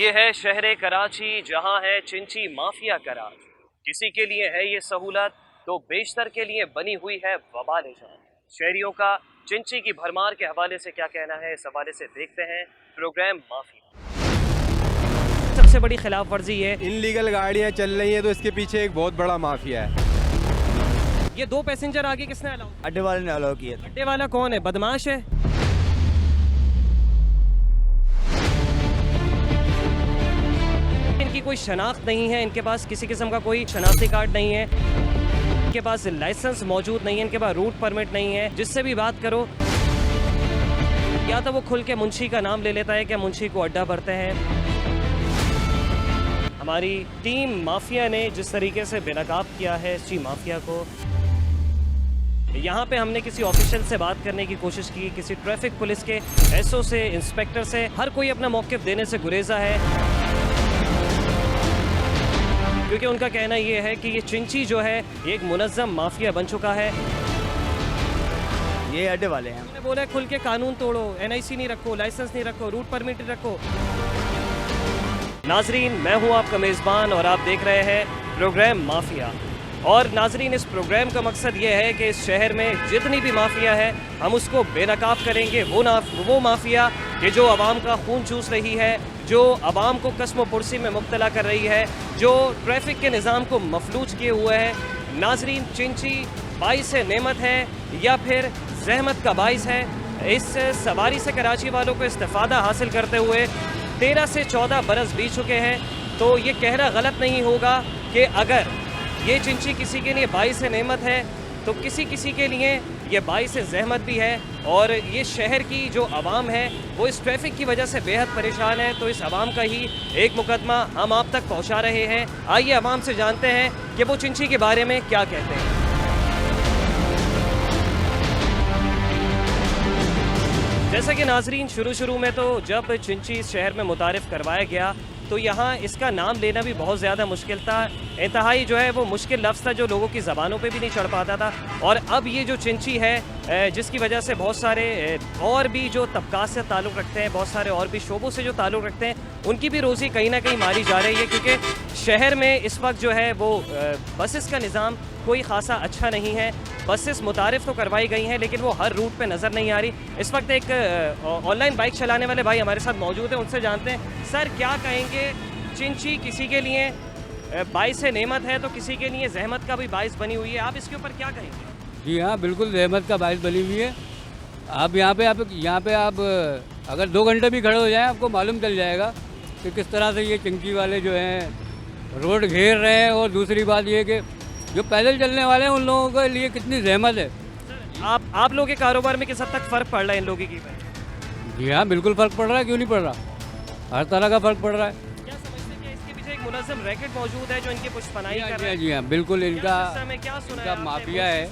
ये है शहर कराची, जहां है चिंची माफिया का राज। किसी के लिए है ये सहूलत तो बेशतर के लिए बनी हुई है वबाल जान। शहरियों का चिंची की भरमार के हवाले से क्या कहना है, इस हवाले से देखते हैं प्रोग्राम माफिया। सबसे बड़ी खिलाफ वर्जी है, इनलीगल गाड़ियां चल रही हैं तो इसके पीछे एक बहुत बड़ा माफिया है। ये 2 पैसेंजर आगे किसने अलाउ? अड्डे वाले ने अलाउ किया था। अड्डे वाला कौन है? बदमाश है। इनकी कोई शनाख्त नहीं है, इनके पास किसी किस्म का कोई शनाख्ती कार्ड नहीं है, इनके पास लाइसेंस मौजूद नहीं है, इनके पास रूट परमिट नहीं है। जिससे भी बात करो या तो वो खुल के मुंशी का नाम ले लेता है कि मुंशी को अड्डा भरते हैं। हमारी टीम माफिया ने जिस तरीके से बेनकाब किया है इस माफिया को, यहाँ पे हमने किसी ऑफिशियल से बात करने की कोशिश की, किसी ट्रैफिक पुलिस के एसओ से, इंस्पेक्टर से, हर कोई अपना मौक़िफ़ देने से गुरेजा है, क्योंकि उनका कहना ये है कि ये चिंची जो है ये एक मुनज़्ज़म माफिया बन चुका है। ये अड्डे वाले हैं। उन्होंने बोला खुल के कानून तोड़ो, एनआईसी नहीं रखो, लाइसेंस नहीं रखो, रूट परमिट नहीं रखो। नाजरीन, मैं हूँ आपका मेज़बान और आप देख रहे हैं प्रोग्राम माफिया। और नाजरीन, इस प्रोग्राम का मकसद ये है कि इस शहर में जितनी भी माफिया है हम उसको बेनकाब करेंगे। वो माफिया कि जो आवाम का खून चूस रही है, जो आवाम को कसम पुरसी में मुब्तला कर रही है, जो ट्रैफिक के निज़ाम को मफलूज किए हुए है। नाजरीन, चिंची बाइस नेमत है या फिर जहमत का बाइस है। इस सवारी से कराची वालों को इस्तिफ़ादा हासिल करते हुए 13 से 14 बरस बीत चुके हैं। तो ये कहना गलत नहीं होगा कि अगर ये चिंची किसी के लिए बाइस नेमत है तो किसी के लिए ये बाइस ज़हमत भी है। और ये शहर की जो आवाम है वो इस ट्रैफिक की वजह से बेहद परेशान है। तो इस आवाम का ही एक मुकदमा हम आप तक पहुंचा रहे हैं। आइए आवाम से जानते हैं कि वो चिंची के बारे में क्या कहते हैं। जैसा कि नाजरीन, शुरू में तो जब चिंची इस शहर में मुतारिफ़ करवाया गया तो यहाँ इसका नाम लेना भी बहुत ज़्यादा मुश्किल था। इंतहाई जो है वो मुश्किल लफ्ज़ था जो लोगों की ज़बानों पे भी नहीं चढ़ पाता था। और अब ये जो चिंची है जिसकी वजह से बहुत सारे और भी जो तबकात से ताल्लुक़ रखते हैं, बहुत सारे और भी शोबों से जो ताल्लुक़ रखते हैं, उनकी भी रोज़ी कहीं ना कहीं मारी जा रही है। क्योंकि शहर में इस वक्त जो है वो बसेस का निज़ाम कोई ख़ासा अच्छा नहीं है। बसेस मुतारिफ़ तो करवाई गई हैं लेकिन वो हर रूट पे नज़र नहीं आ रही। इस वक्त एक ऑनलाइन बाइक चलाने वाले भाई हमारे साथ मौजूद हैं, उनसे जानते हैं। सर, क्या कहेंगे, चिंची किसी के लिए बाइस नेमत है तो किसी के लिए जहमत का भी बाइस बनी हुई है, आप इसके ऊपर क्या कहेंगे? जी हाँ, बिल्कुल जहमत का बाइस बनी हुई है। आप यहाँ पे आप अगर 2 घंटे भी खड़े हो जाएं आपको मालूम चल जाएगा कि किस तरह से ये चिंची वाले जो हैं रोड घेर रहे हैं। और दूसरी बात ये कि जो पैदल चलने वाले हैं उन लोगों के लिए कितनी जहमत है। आप लोगों के कारोबार में किस हद तक फ़र्क पड़ रहा है इन लोगों की? जी हाँ, बिल्कुल फ़र्क पड़ रहा है, क्यों नहीं पड़ रहा, हर तरह का फ़र्क पड़ रहा है। क्या समझते हैं कि इसके पीछे एक मुनज़्ज़म रैकेट मौजूद है जो इनकी पुष्पनाई कर रहा है? जी हाँ, बिल्कुल इनका माफिया है।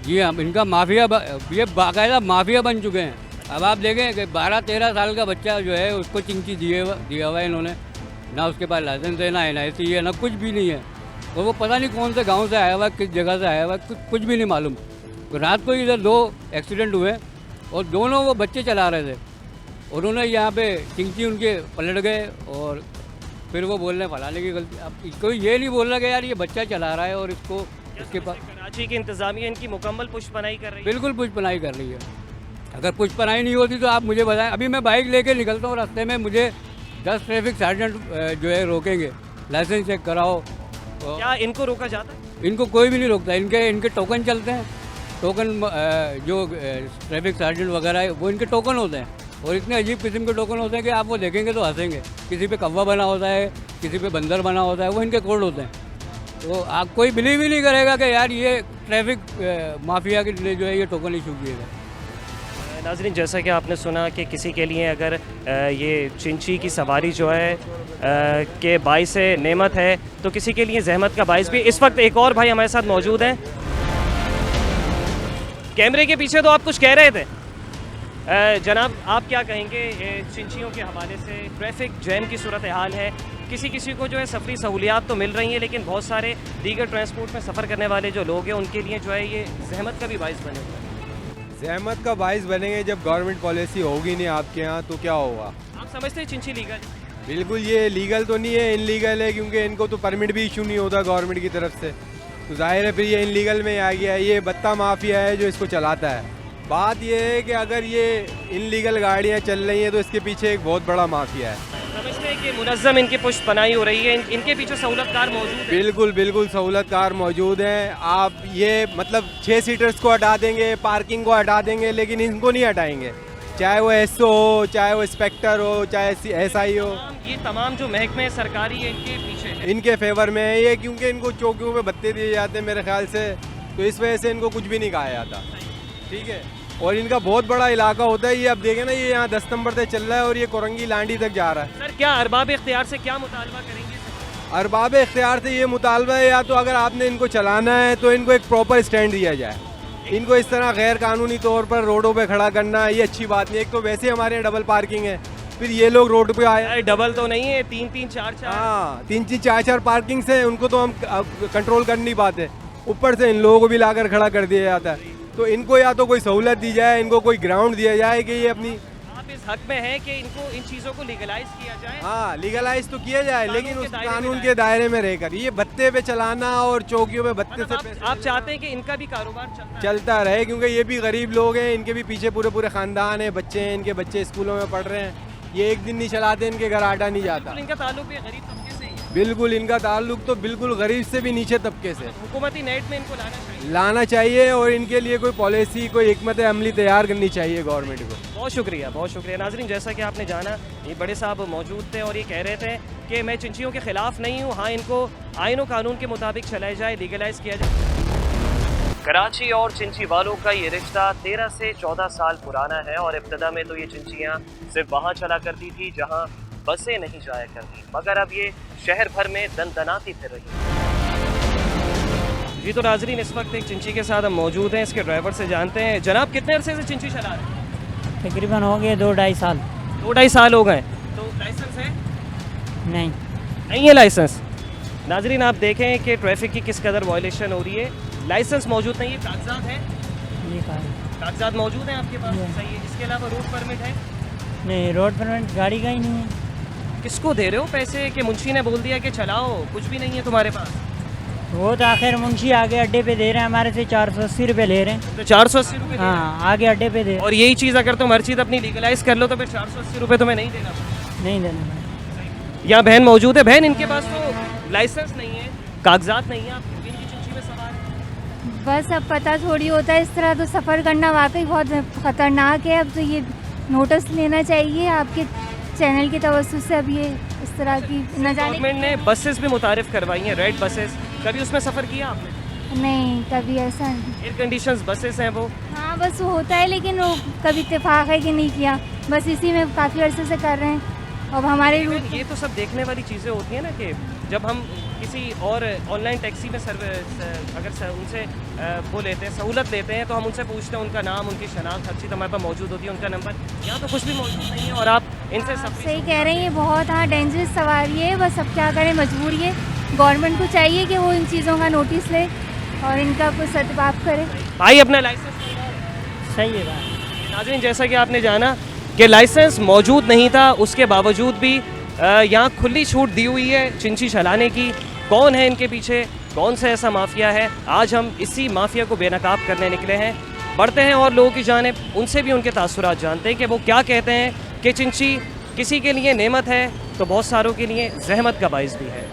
जी हाँ, इनका माफिया, ये बाकायदा माफिया बन चुके हैं। अब आप देखें कि 12-13 साल का बच्चा जो है उसको चिंची दिया हुआ है इन्होंने। ना उसके पास लाइसेंस है, ना एनआईसी है, ना कुछ भी नहीं है। और वो पता नहीं कौन से गांव से आया हुआ, किस जगह से आया हुआ, कुछ भी नहीं मालूम। रात को इधर 2 एक्सीडेंट हुए और दोनों वो बच्चे चला रहे थे। उन्होंने यहाँ पे चिंची उनके पलट गए और फिर वो बोल रहे हैं फलाने की गलती। अब कोई ये नहीं बोल रहा कि यार ये बच्चा चला रहा है और इसको इसके पास। कराची की इंतज़ामिया इनकी मुकम्मल पुष्पनाई कर रही है। बिल्कुल पुष्पनाई कर रही है। अगर पुष्पनाई नहीं होती तो आप मुझे बताएं। अभी मैं बाइक लेके निकलता हूँ, रास्ते में मुझे 10 ट्रैफिक सार्जेंट जो है रोकेंगे, लाइसेंस चेक कराओ। क्या इनको रोका जाता है? इनको कोई भी नहीं रोकता। इनके टोकन चलते हैं। टोकन जो ट्रैफिक सार्जेंट वगैरह है वो इनके टोकन होते हैं। और इतने अजीब किस्म के टोकन होते हैं कि आप वो देखेंगे तो हंसेंगे। किसी पे कौवा बना होता है, किसी पे बंदर बना होता है, वो इनके कोड होते हैं। तो आप कोई बिलीव ही नहीं करेगा कि यार ये ट्रैफिक माफिया के लिए जो है ये टोकन इशू किए गए। नाज़रीन, जैसा कि आपने सुना कि किसी के लिए अगर ये चिंची की सवारी जो है के बाइस नेमत है तो किसी के लिए जहमत का बाइस भी। इस वक्त एक और भाई हमारे साथ मौजूद हैं। कैमरे के पीछे तो आप कुछ कह रहे थे। जनाब, आप क्या कहेंगे चिंचियों के हवाले से? ट्रैफिक जैम की सूरत हाल है, किसी को जो है सफरी सहूलियात तो मिल रही हैं लेकिन बहुत सारे दीगर ट्रांसपोर्ट में सफ़र करने वाले जो लोग हैं उनके लिए जो है ये जहमत का भी बाइस बने हुए हैं। जहमत का बाइस बनेंगे जब गवर्नमेंट पॉलिसी होगी नहीं आपके यहाँ तो क्या होगा? आप समझते हैं चिंची लीगल? बिल्कुल ये लीगल तो नहीं है, इनलीगल है, क्योंकि इनको तो परमिट भी इशू नहीं होता गवर्नमेंट की तरफ से, तो जाहिर है फिर ये इनलीगल में आ गया है। ये बत्ता माफिया है जो इसको चलाता है। बात ये है कि अगर ये इनलीगल गाड़ियाँ चल रही हैं तो इसके पीछे एक बहुत बड़ा माफिया है। समझते हैं कि मुनज़्ज़म इनकी पुष्ट पनाही हो रही है, इनके पीछे सहूलतकार मौजूद है? बिल्कुल बिल्कुल सहूलतकार मौजूद हैं। आप ये मतलब 6 सीटर्स को हटा देंगे, पार्किंग को हटा देंगे, लेकिन इनको नहीं हटाएंगे, चाहे वो एसओ हो, चाहे वो इंस्पेक्टर हो, चाहे एसआई हो। ये तमाम जो महकमे सरकारी है इनके पीछे है? इनके फेवर में है ये, क्योंकि इनको चौकियों पे भत्ते दिए जाते हैं मेरे ख्याल से, तो इस वजह से इनको कुछ भी नहीं कहा जाता। ठीक है, और इनका बहुत बड़ा इलाका होता है। ये अब देखें ना, ये यहाँ 10 नंबर से चल रहा है और ये कोरंगी लांडी तक जा रहा है। सर क्या अरबाब इख्तियार से क्या मुतालबा करेंगे? अरबाब इख्तियार से ये मुतालबा है, या तो अगर आपने इनको चलाना है तो इनको एक प्रॉपर स्टैंड दिया जाए। इनको इस तरह गैर कानूनी तौर पर रोडों पे खड़ा करना ये अच्छी बात नहीं है। एक तो वैसे हमारे यहाँ डबल पार्किंग है, फिर ये लोग रोड पे आए। डबल तो नहीं है, 3-3 4-4। हाँ, 3-4 पार्किंग से उनको तो हम कंट्रोल कर नहीं पाते, ऊपर से इन लोगों को भी लाकर खड़ा कर दिया जाता है। तो इनको या तो कोई सहूलत दी जाए, इनको कोई ग्राउंड दिया जाए कि ये अपनी, आप इस हक में हैं कि इनको इन चीज़ों को लीगलाइज किया जाए? हाँ लीगलाइज तो किया जाए, लेकिन उस दायरे में कानून के दायरे में रहकर। ये भत्ते पे चलाना और चौकियों पे भत्ते से पैसे आप चाहते हैं कि इनका भी कारोबार चलता रहे, क्योंकि ये भी गरीब लोग हैं, इनके भी पीछे पूरे पूरे खानदान है, बच्चे हैं, इनके बच्चे स्कूलों में पढ़ रहे हैं। ये एक दिन नहीं चलाते, इनके घर आटा नहीं जाता। इनका ताल्लुक भी गरीब तबके से ही है? बिल्कुल, इनका ताल्लुक तो बिल्कुल गरीब से भी नीचे तबके से। हुकूमती नेट में इनको लाना चाहिए और इनके लिए कोई पॉलिसी, कोई हिकमत अमली तैयार करनी चाहिए गवर्नमेंट को। बहुत शुक्रिया, बहुत शुक्रिया। नाजरीन, जैसा कि आपने जाना, ये बड़े साहब मौजूद थे और ये कह रहे थे कि मैं चिंचियों के खिलाफ नहीं हूँ, हाँ इनको आईन और कानून के मुताबिक चलाया जाए, लीगलाइज किया जाए। कराची और चिंची वालों का ये रिश्ता 13 से 14 साल पुराना है और इब्तदा में तो ये चिंचियाँ सिर्फ वहाँ चला करती थी जहाँ बसें नहीं जाया करती, मगर अब ये शहर भर में दनदनाती फिर रही है। जी तो नाजरीन, इस वक्त एक चिंची के साथ हम मौजूद हैं, इसके ड्राइवर से जानते हैं। जनाब, कितने अरसे से चिंची चला रहे हैं? तकरीबन हो गए 2-2.5 साल। 2-2.5 साल हो गए। तो लाइसेंस है? नहीं है लाइसेंस। नाजरीन, आप देखें कि ट्रैफिक की किस कदर वायलेशन हो रही है। लाइसेंस मौजूद नहीं है, कागजात है? ये कहा कागजात मौजूद हैं आपके पास? सही है। इसके अलावा रोड परमिट है? नहीं, रोड परमिट गाड़ी का ही नहीं है। किसको दे रहे हो पैसे कि मुंशी ने बोल दिया कि चलाओ, कुछ भी नहीं है तुम्हारे पास? वो तो आखिर मुंशी आगे अड्डे पे दे रहे हैं, हमारे से 480 रुपये ले रहे हैं। तो 480 रुपये? हाँ, आगे अड्डे पे दे रहे हैं। और यही चीज़ अगर तुम हर चीज़ अपनी लीगलाइज कर लो तो फिर 480 रुपये तुम्हें नहीं देना? नहीं देना पड़ेगा। यहाँ बहन मौजूद है। बहन, इनके पास तो लाइसेंस नहीं है, कागजात नहीं है, आप इनकी चिंची में सवार हैं। बस अब पता थोड़ी होता है, इस तरह तो सफ़र करना वाकई बहुत ख़तरनाक है। अब तो ये नोटिस लेना चाहिए आपके चैनल के तवज्जुह से। अब ये इस तरह की न जाने, गवर्नमेंट ने बसेस भी मुतारिफ करवाई हैं, रेड बसेस। कभी उसमें सफ़र किया आपने? नहीं, कभी ऐसा नहीं। एयर कंडीशंस बसेस हैं वो? हाँ, बस वो होता है, लेकिन वो कभी इत्तेफाक है कि नहीं किया, बस इसी में काफ़ी अर्से से कर रहे हैं। अब हमारे रूट, ये तो सब देखने वाली चीज़ें होती हैं ना कि जब हम किसी और ऑनलाइन टैक्सी में अगर उनसे वो लेते हैं, सहूलत लेते हैं, तो हम उनसे पूछते हैं उनका नाम, उनकी शनाख्त, हर चीज़ हमारे पास मौजूद होती है, उनका नंबर। यहाँ तो कुछ भी मौजूद नहीं है और आप इनसे सब सही कह रहे हैं, ये बहुत हाँ डेंजरस सवारी है। बस अब क्या करें, मजबूरी है। गवर्नमेंट को चाहिए कि वो इन चीज़ों का नोटिस ले और इनका कुछ सदबाब करे। भाई, अपना लाइसेंस सही है बात। नाज़रीन, जैसा कि आपने जाना कि लाइसेंस मौजूद नहीं था, उसके बावजूद भी यहाँ खुली छूट दी हुई है चिंची चलाने की। कौन है इनके पीछे, कौन सा ऐसा माफिया है? आज हम इसी माफिया को बेनकाब करने निकले हैं। बढ़ते हैं और लोगों की जानिब, उनसे भी उनके तासुरात जानते हैं कि वो क्या कहते हैं कि चिंची किसी के लिए नेमत है तो बहुत सारों के लिए जहमत का बाइस भी है।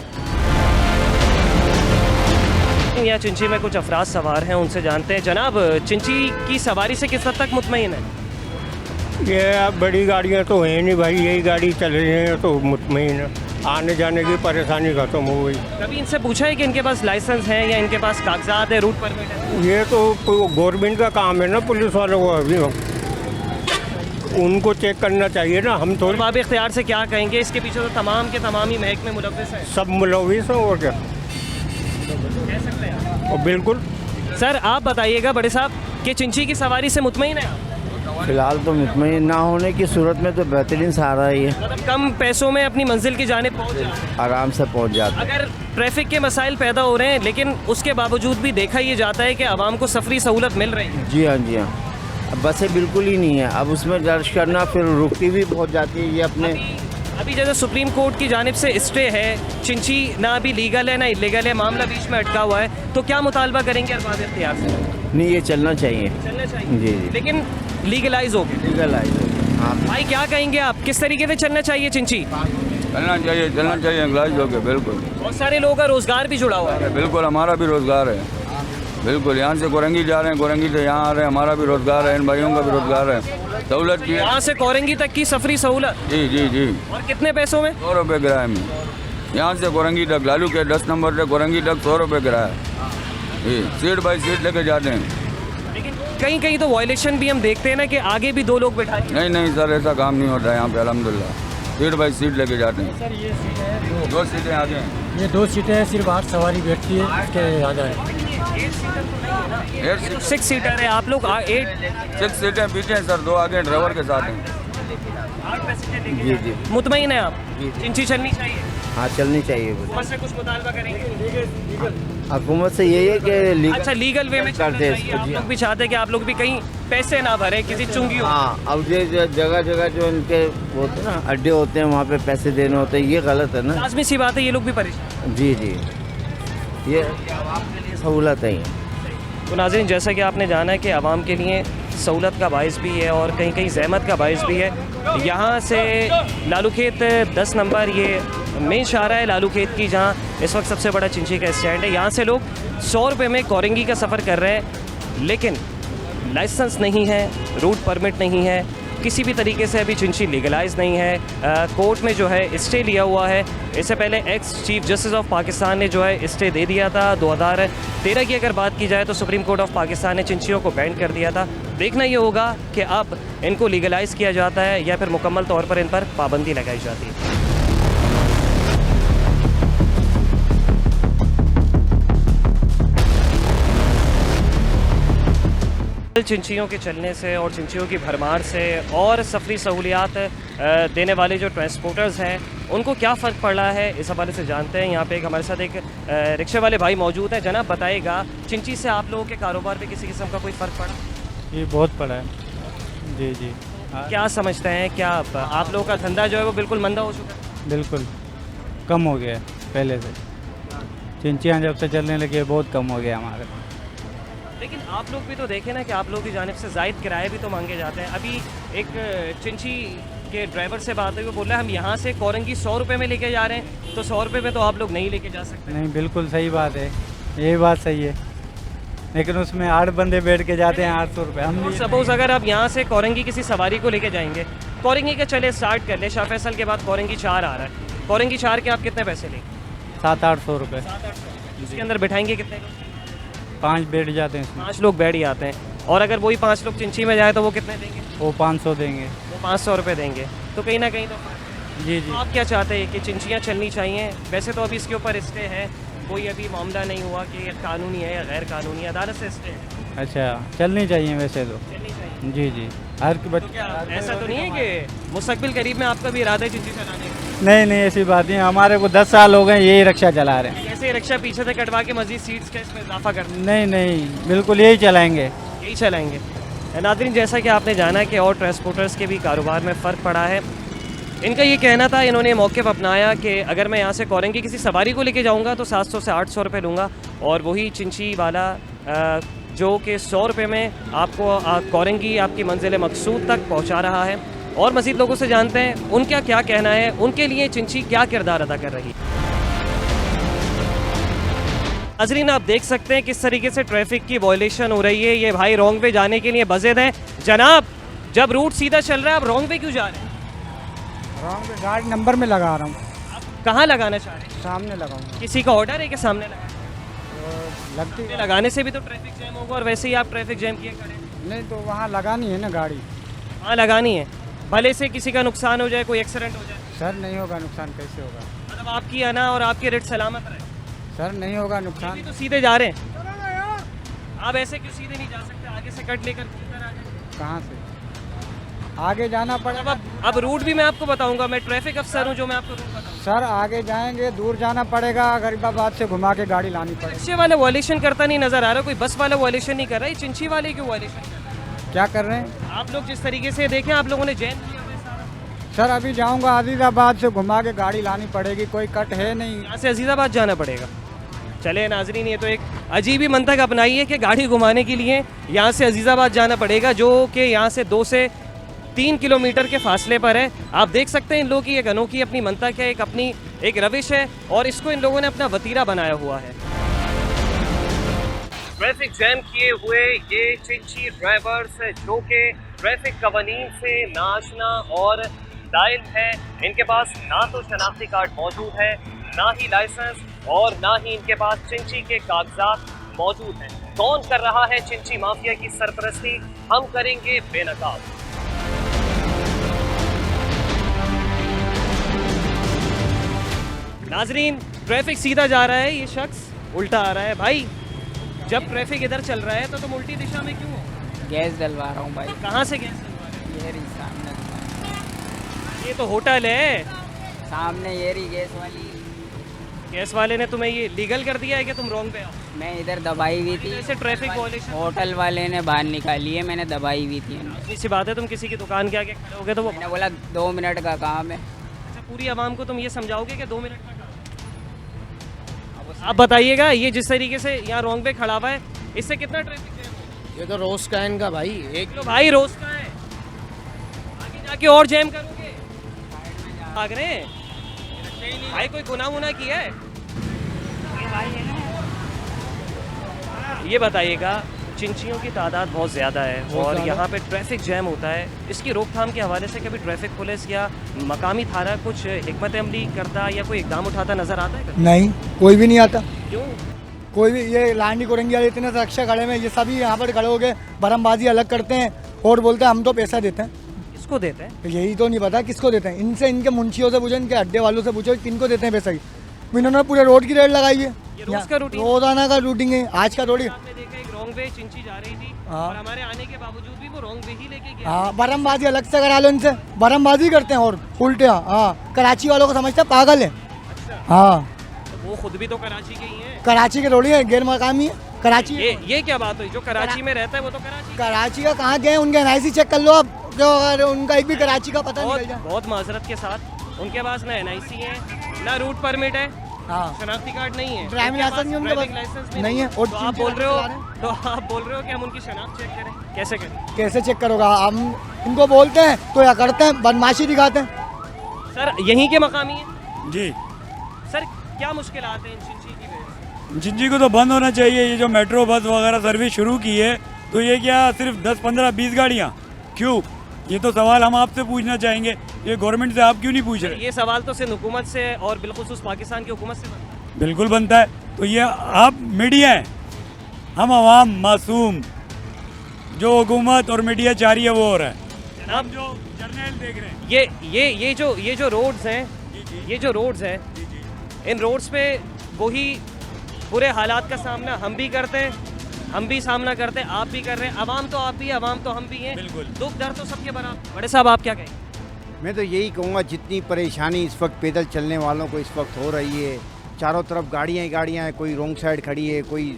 यहाँ चिंची में कुछ अफराद सवार हैं, उनसे जानते हैं। जनाब, चिंची की सवारी से किस हद तक मुतमईन है? ये अब बड़ी गाड़ियाँ तो हैं नहीं भाई, यही गाड़ी चल रही है तो मुतमईन है। आने जाने की परेशानी खत्म हो गई। कभी इनसे पूछा है कि इनके पास लाइसेंस है या इनके पास कागजात है, रूट परमिट है? ये तो गवर्नमेंट का काम है ना, पुलिस वालों को अभी उनको चेक करना चाहिए ना, हम तो। बाब इख्तियार से क्या कहेंगे? इसके पीछे तो तमाम के तमाम ही महकमे मुलव्विस हैं। सब मुलव्विस हैं और क्या कह सकते हैं? और बिल्कुल। सर, आप बताइएगा बड़े साहब कि चिंची की सवारी से मुतमईन है आप? फिलहाल तो मुतमईन ना होने की सूरत में तो बेहतरीन सहारा ही है। मतलब कम पैसों में अपनी मंजिल की जानिब पहुंच जाए, आराम से पहुंच जाते हैं। अगर ट्रैफिक के मसाइल पैदा हो रहे हैं, लेकिन उसके बावजूद भी देखा ये जाता है कि आवाम को सफरी सहूलत मिल रही है। जी हाँ, जी हाँ। अब बसें बिल्कुल ही नहीं है, अब उसमें रश करना, फिर रुकती भी बहुत जाती है ये अपने। अभी जैसे सुप्रीम कोर्ट की जानिब से स्टे है, चिंची ना अभी लीगल है ना इलीगल है, मामला बीच में अटका हुआ है, तो क्या मुतालबा करेंगे अरबाब इख्तियार से? नहीं, ये चलना चाहिए। चलना चाहिए जी जी, लेकिन लीगलाइज हो गए। लीगलाइज हो गया। हाँ, भाई क्या कहेंगे आप, किस तरीके से चलना चाहिए चिंची? चलना चाहिए लीगलाइज हो गया, बिल्कुल। बहुत सारे लोगों का रोजगार भी जुड़ा हुआ है। बिल्कुल, हमारा भी रोजगार है, बिल्कुल। यहाँ से कोरंगी जा रहे हैं, कोरंगी से यहाँ आ रहे हैं, हमारा भी रोजगार है, इन भाइयों का भी रोजगार है। सहूलत की है यहाँ से कोरंगी तक की सफरी सहूलत। जी जी जी। और कितने पैसों में? 100 रुपये किराए में। यहाँ से कोरंगी तक, लालू के 10 नंबर से कोरंगी तक 100 रुपये किराया जी। सीट बाई सीट लेके जाते हैं। लेकिन कहीं कहीं तो वायलेशन भी हम देखते हैं ना कि आगे भी 2 लोग बैठाए। नहीं सर, ऐसा काम नहीं होता है यहाँ पे, अल्हम्दुलिल्लाह। सीट बाई सीट लेके जाते हैं। सर ये सीट है, 2 सीटें आगे हैं। ये 2 सीटें हैं, सिर्फ 8 सवारी बैठती है, इसके ज़्यादा है। 6 सीटर है, आप लोग 8 6 सीटें पीछे हैं सर, 2 आगे ड्राइवर के साथ हैं। जी जी, मुतमईन है आप? चिंची चलनी चाहिए? हाँ चलनी चाहिए। हुकूमत से कुछ मुतालबा करेंगे? हुकूमत से यही है कि अच्छा, लीगल वे में चलना करते हैं चाहिए। इसको, आप जी लोग भी चाहते हैं कि आप लोग भी कहीं पैसे ना भरे, किसी चुंगी हो। हाँ, अब ये जगह जगह जो इनके होते हैं ना अड्डे होते हैं, वहाँ पे पैसे देने होते हैं, ये गलत है ना। लाजमी सी बात है, ये लोग भी परेशान। जी जी, ये आवाम के लिए सहूलत है ये। तो नाज़रीन, जैसा कि आपने जाना है कि आवाम के लिए सहूलत का बाइस भी है और कहीं कहीं जहमत का बाइस भी है। यहाँ से लालू खेत 10 नंबर, ये मेन शाहरा है लालू खेत की, जहाँ इस वक्त सबसे बड़ा चिंची का स्टैंड है। यहाँ से लोग 100 रुपये में कोरंगी का सफ़र कर रहे हैं, लेकिन लाइसेंस नहीं है, रूट परमिट नहीं है, किसी भी तरीके से अभी चिंची लीगलाइज नहीं है। कोर्ट में जो है स्टे लिया हुआ है। इससे पहले ex chief justice of Pakistan ने जो है स्टे दे दिया था। 2013 की अगर बात की जाए तो सुप्रीम कोर्ट ऑफ पाकिस्तान ने चिंचियों को बैन कर दिया था। देखना ये होगा कि अब इनको लीगलाइज किया जाता है या फिर मुकम्मल तौर पर इन पर पाबंदी लगाई जाती है। चिंचियों के चलने से और चिंचियों की भरमार से और सफरी सहूलियात देने वाले जो ट्रांसपोर्टर्स हैं उनको क्या फ़र्क पड़ रहा है, इस हवाले से जानते हैं। यहाँ पे हमारे साथ एक रिक्शे वाले भाई मौजूद हैं। जनाब बताइएगा, चिंची से आप लोगों के कारोबार पे किसी किस्म का कोई फ़र्क पड़ा? ये बहुत पड़ा है। जी जी, क्या समझते हैं, क्या आप लोगों का धंधा जो है वो बिल्कुल मंदा हो चुका है? बिल्कुल कम हो गया है पहले से। चिंचियाँ जब से चलने लगी बहुत कम हो गया हमारे। लेकिन आप लोग भी तो देखें ना कि आप लोगों की जानिब से ज़ायद किराए भी तो मांगे जाते हैं। अभी एक चिंची के ड्राइवर से बात हुई, वो बोल रहा है हम यहाँ से कोरंगी 100 रुपये में लेके जा रहे हैं, तो 100 रुपये में तो आप लोग नहीं लेके जा सकते। नहीं, बिल्कुल सही बात है, यही बात सही है, लेकिन उसमें 8 बंदे बैठ के जाते हैं 800 रुपये। हम सपोज़ अगर आप यहाँ से कोरंगी किसी सवारी को लेके जाएंगे, कोरंगी का चले स्टार्ट कर ले, शाह फैसल के बाद कोरंगी 4 आ रहा है, कोरंगी 4 के आप कितने पैसे लेंगे? 700-800 रुपये। इसके अंदर बैठाएंगे कितने लोग? 5 बैठ जाते हैं इसमें। 5 लोग बैठ ही आते हैं। और अगर वही 5 लोग चिंची में जाए तो वो कितने देंगे? वो 500 देंगे। वो 500 रुपये देंगे। तो कहीं ना कहीं तो जी जी, आप क्या चाहते हैं कि चिंचियाँ चलनी चाहिए? वैसे तो अभी इसके ऊपर स्टे है, कोई अभी मामला नहीं हुआ कि ये कानूनी है या गैर कानूनी, अदालत से स्टे है। अच्छा, चलनी चाहिए वैसे तो। चलनी चाहिए। जी जी, हर क्या ऐसा तो नहीं है कि मुस्तकबिल करीब में आपका भी इरादा है चिंची चलाने का? नहीं नहीं, ऐसी बात नहीं, हमारे को 10 साल हो गए यही रिक्शा चला रहे हैं। कैसे रिक्शा पीछे से कटवा के मजीद सीट्स का इसमें इजाफा कर नहीं नहीं, बिल्कुल यही चलाएंगे। यही चलाएंगे। नाज़रीन, जैसा कि आपने जाना कि और ट्रांसपोर्टर्स के भी कारोबार में फ़र्क पड़ा है। इनका ये कहना था, इन्होंने मौके पर अपनाया कि अगर मैं यहाँ से कोरंगी किसी सवारी को लेके जाऊँगा तो 700 से 800 रुपये लूँगा, और वही चिंची वाला जो कि 100 रुपये में आपको कोरंगी आपकी मंजिल मकसूद तक पहुँचा रहा है। और मज़ीद लोगों से जानते हैं उनका क्या कहना है, उनके लिए चिंची क्या किरदार अदा कर रही है। नाज़रीन, आप देख सकते हैं किस तरीके से ट्रैफिक की वायलेशन हो रही है। ये भाई रॉन्ग वे जाने के लिए बज़ेद हैं। जनाब, जब रूट सीधा चल रहा है आप रॉन्ग वे क्यों जा रहे हैं? रॉन्ग वे गाड़ी नंबर में लगा रहा हूँ। कहाँ लगाना चाह रहे हैं? सामने लगाऊंगा। किसी का ऑर्डर है कि सामने लगा? लगती है। लगाने से भी तो ट्रैफिक जैम होगा, और वैसे ही आप ट्रैफिक जैम किए खड़े हैं। नहीं तो वहाँ लगानी है ना गाड़ी। हाँ, लगानी है, भले से किसी का नुकसान हो जाए, कोई एक्सीडेंट हो जाए। सर नहीं होगा नुकसान, कैसे होगा? मतलब आपकी आना और आपकी रेट सलामत रहे। सर नहीं होगा नुकसान। तो सीधे जा रहे हैं आप, ऐसे क्यों सीधे नहीं जा सकते? आगे से कट लेकर इधर आ जाए। कहाँ से आगे जाना पड़ेगा? अब रूट भी मैं आपको बताऊंगा, मैं ट्रैफिक अफसर हूँ जो मैं आपको रूट बताऊंगा। सर आगे जाएंगे, दूर जाना पड़ेगा, गरीबाबाद से घुमा के गाड़ी लानी पड़ेगी। रिक्शे वाला वायलेशन करता नहीं नजर आ रहा, कोई बस वाला वायलेशन नहीं कर रहा है, चिंची वाले क्यों वायलेशन कर रहा है? क्या कर रहे हैं आप लोग जिस तरीके से देखें, आप लोगों ने जैम किया हुआ है सारा। सर? अभी जाऊंगा अजीज़ाबाद से, घुमा के गाड़ी लानी पड़ेगी, कोई कट है नहीं। यहाँ से अजीज़ाबाद जाना पड़ेगा। चले नाजरीन, ये तो एक अजीब ही मंतक अपनाई है कि गाड़ी घुमाने के लिए यहाँ से अजीज़ाबाद जाना पड़ेगा, जो कि यहाँ से 2 से 3 किलोमीटर के फासले पर है। आप देख सकते हैं इन लोगों की एक अनोखी अपनी मंतक है, एक अपनी एक रविश है, और इसको इन लोगों ने अपना वतीरा बनाया हुआ है। ट्रैफिक जैम किए हुए ये चिंची ड्राइवर्स जो कि ट्रैफिक कवानीन से नाशना और दायल है, इनके पास ना तो शनाख्ती कार्ड मौजूद है, ना ही लाइसेंस, और ना ही इनके पास चिंची के कागजात मौजूद हैं। कौन कर रहा है चिंची माफिया की सरपरस्ती? हम करेंगे बेनकाब। नाजरीन, ट्रैफिक सीधा जा रहा है, ये शख्स उल्टा आ रहा है। भाई, जब ट्रैफिक इधर चल रहा है तो तुम उल्टी दिशा में क्यों हो? गैस डलवा रहा हूँ भाई। कहाँ से गैस डलवा रहे हो? ये रही सामने, ये तो होटल है। सामने ये रही गैस वाली। गैस वाले ने तुम्हें ये लीगल कर दिया है कि तुम रॉन्ग पे हो? मैं इधर दबाई हुई थी, ऐसे ट्रैफिक वॉयलेशन। होटल वाले ने बाहर निकाली है, मैंने दबाई हुई थी। इतनी सी बात है, तुम किसी की दुकान के आगे खड़े होगे तो वो मैंने बोला 2 मिनट का काम है। अच्छा, पूरी आवाम को तुम ये समझाओगे कि 2 मिनट का काम? आप बताइएगा, ये जिस तरीके से यहाँ रॉन्ग पे खड़ा हुआ है, इससे कितना ट्रैफिक जैम हो? ये तो रोज का इनका भाई एक तो भाई रोज का है, आगे जाके और जैम करोगे? भाग रहे हैं भाई, कोई गुनाह वुनाह किया है? ये बताइएगा, चिंचियों की तादाद बहुत ज़्यादा है और यहाँ पे ट्रैफिक जैम होता है, इसकी रोकथाम के हवाले से कभी ट्रैफिक पुलिस या मकामी थाना कुछ हिकमत अमली करता या कोई इकदाम उठाता नजर आता है कभी? नहीं, कोई भी नहीं आता। क्यों? कोई भी, ये लांडी कोरंगी वाले इतने रक्षा खड़े में, ये सभी यहाँ पर खड़े हो गए, भरमबाजी अलग करते हैं और बोलते हैं हम तो पैसा देते हैं। किसको देते हैं? यही तो नहीं पता किसको देते हैं। इनसे, इनके मुंशियों से पूछो, इनके अड्डे वालों से पूछो किनको देते हैं पैसा। इन्होंने पूरे रोड की रेड लगाई है, ये रोज का रूटीन, रोजाना का रूटीन है, आज का थोड़ी। आपने देखा एक रॉन्ग वे चिंची जा रही थी और हमारे आने के बावजूद भी वो रॉन्ग वे ही लेके गया। हाँ, भरमबाजी अलग से करा लो इनसे, भरमबाजी करते हैं और उल्टे। हाँ, कराची वालों को समझते हैं पागल है। हाँ, तो वो खुद भी तो कराची के ही हैं। कराची के थोड़ी है, गैर मकामी है कराची। ये क्या बात हुई? जो कराची में रहता है वो तो कराची का कहाँ गए? उनके NIC चेक कर लो आप, जो अगर उनका एक भी कराची का पता निकल जाए। बहुत माजरत के साथ, उनके पास ना NIC है, ना रूट परमिट है, हाँ, शनाख्ती कार्ड नहीं है, ड्राइविंग लाइसेंस भी नहीं है। और तो आप बोल रहे हो कि हम उनकी शनाख्त चेक करें? कैसे करें? कैसे चेक करोगा? हम इनको बोलते हैं तो या करते हैं, बदमाशी दिखाते हैं। सर, यहीं के मकामी हैं जी। सर, क्या मुश्किल आते हैं इन चिंची की वजह से? चिंची को तो बंद होना चाहिए। ये जो मेट्रो बस वगैरह सर्विस शुरू की है, तो ये क्या सिर्फ 10, 15, 20 गाड़ियाँ क्यों? ये तो सवाल हम आपसे पूछना चाहेंगे, ये गवर्नमेंट से आप क्यों नहीं पूछ रहे? ये सवाल तो सिर्फ हुकूमत से और बिलखुसूस पाकिस्तान की हुकूमत से बनता है। बिल्कुल बनता है। तो ये आप मीडिया हैं, हम आवाम मासूम, जो हुकूमत और मीडिया चाह रही है वो हो रहा है। जनाब, जो जर्नल देख रहे हैं, ये जो रोड्स हैं, ये जो रोड्स हैं, इन रोड्स पे वही बुरे हालात का सामना हम भी करते हैं, हम भी सामना करते हैं, आप भी कर रहे हैं। आवाम तो आप भी, आवाम तो हम भी हैं। बिल्कुल। दुख दर्द तो सबके बराबर। बड़े साहब, आप क्या कहेंगे? मैं तो यही कहूँगा, जितनी परेशानी इस वक्त पैदल चलने वालों को इस वक्त हो रही है, चारों तरफ गाड़ियाँ ही गाड़ियाँ हैं, कोई रोंग साइड खड़ी है, कोई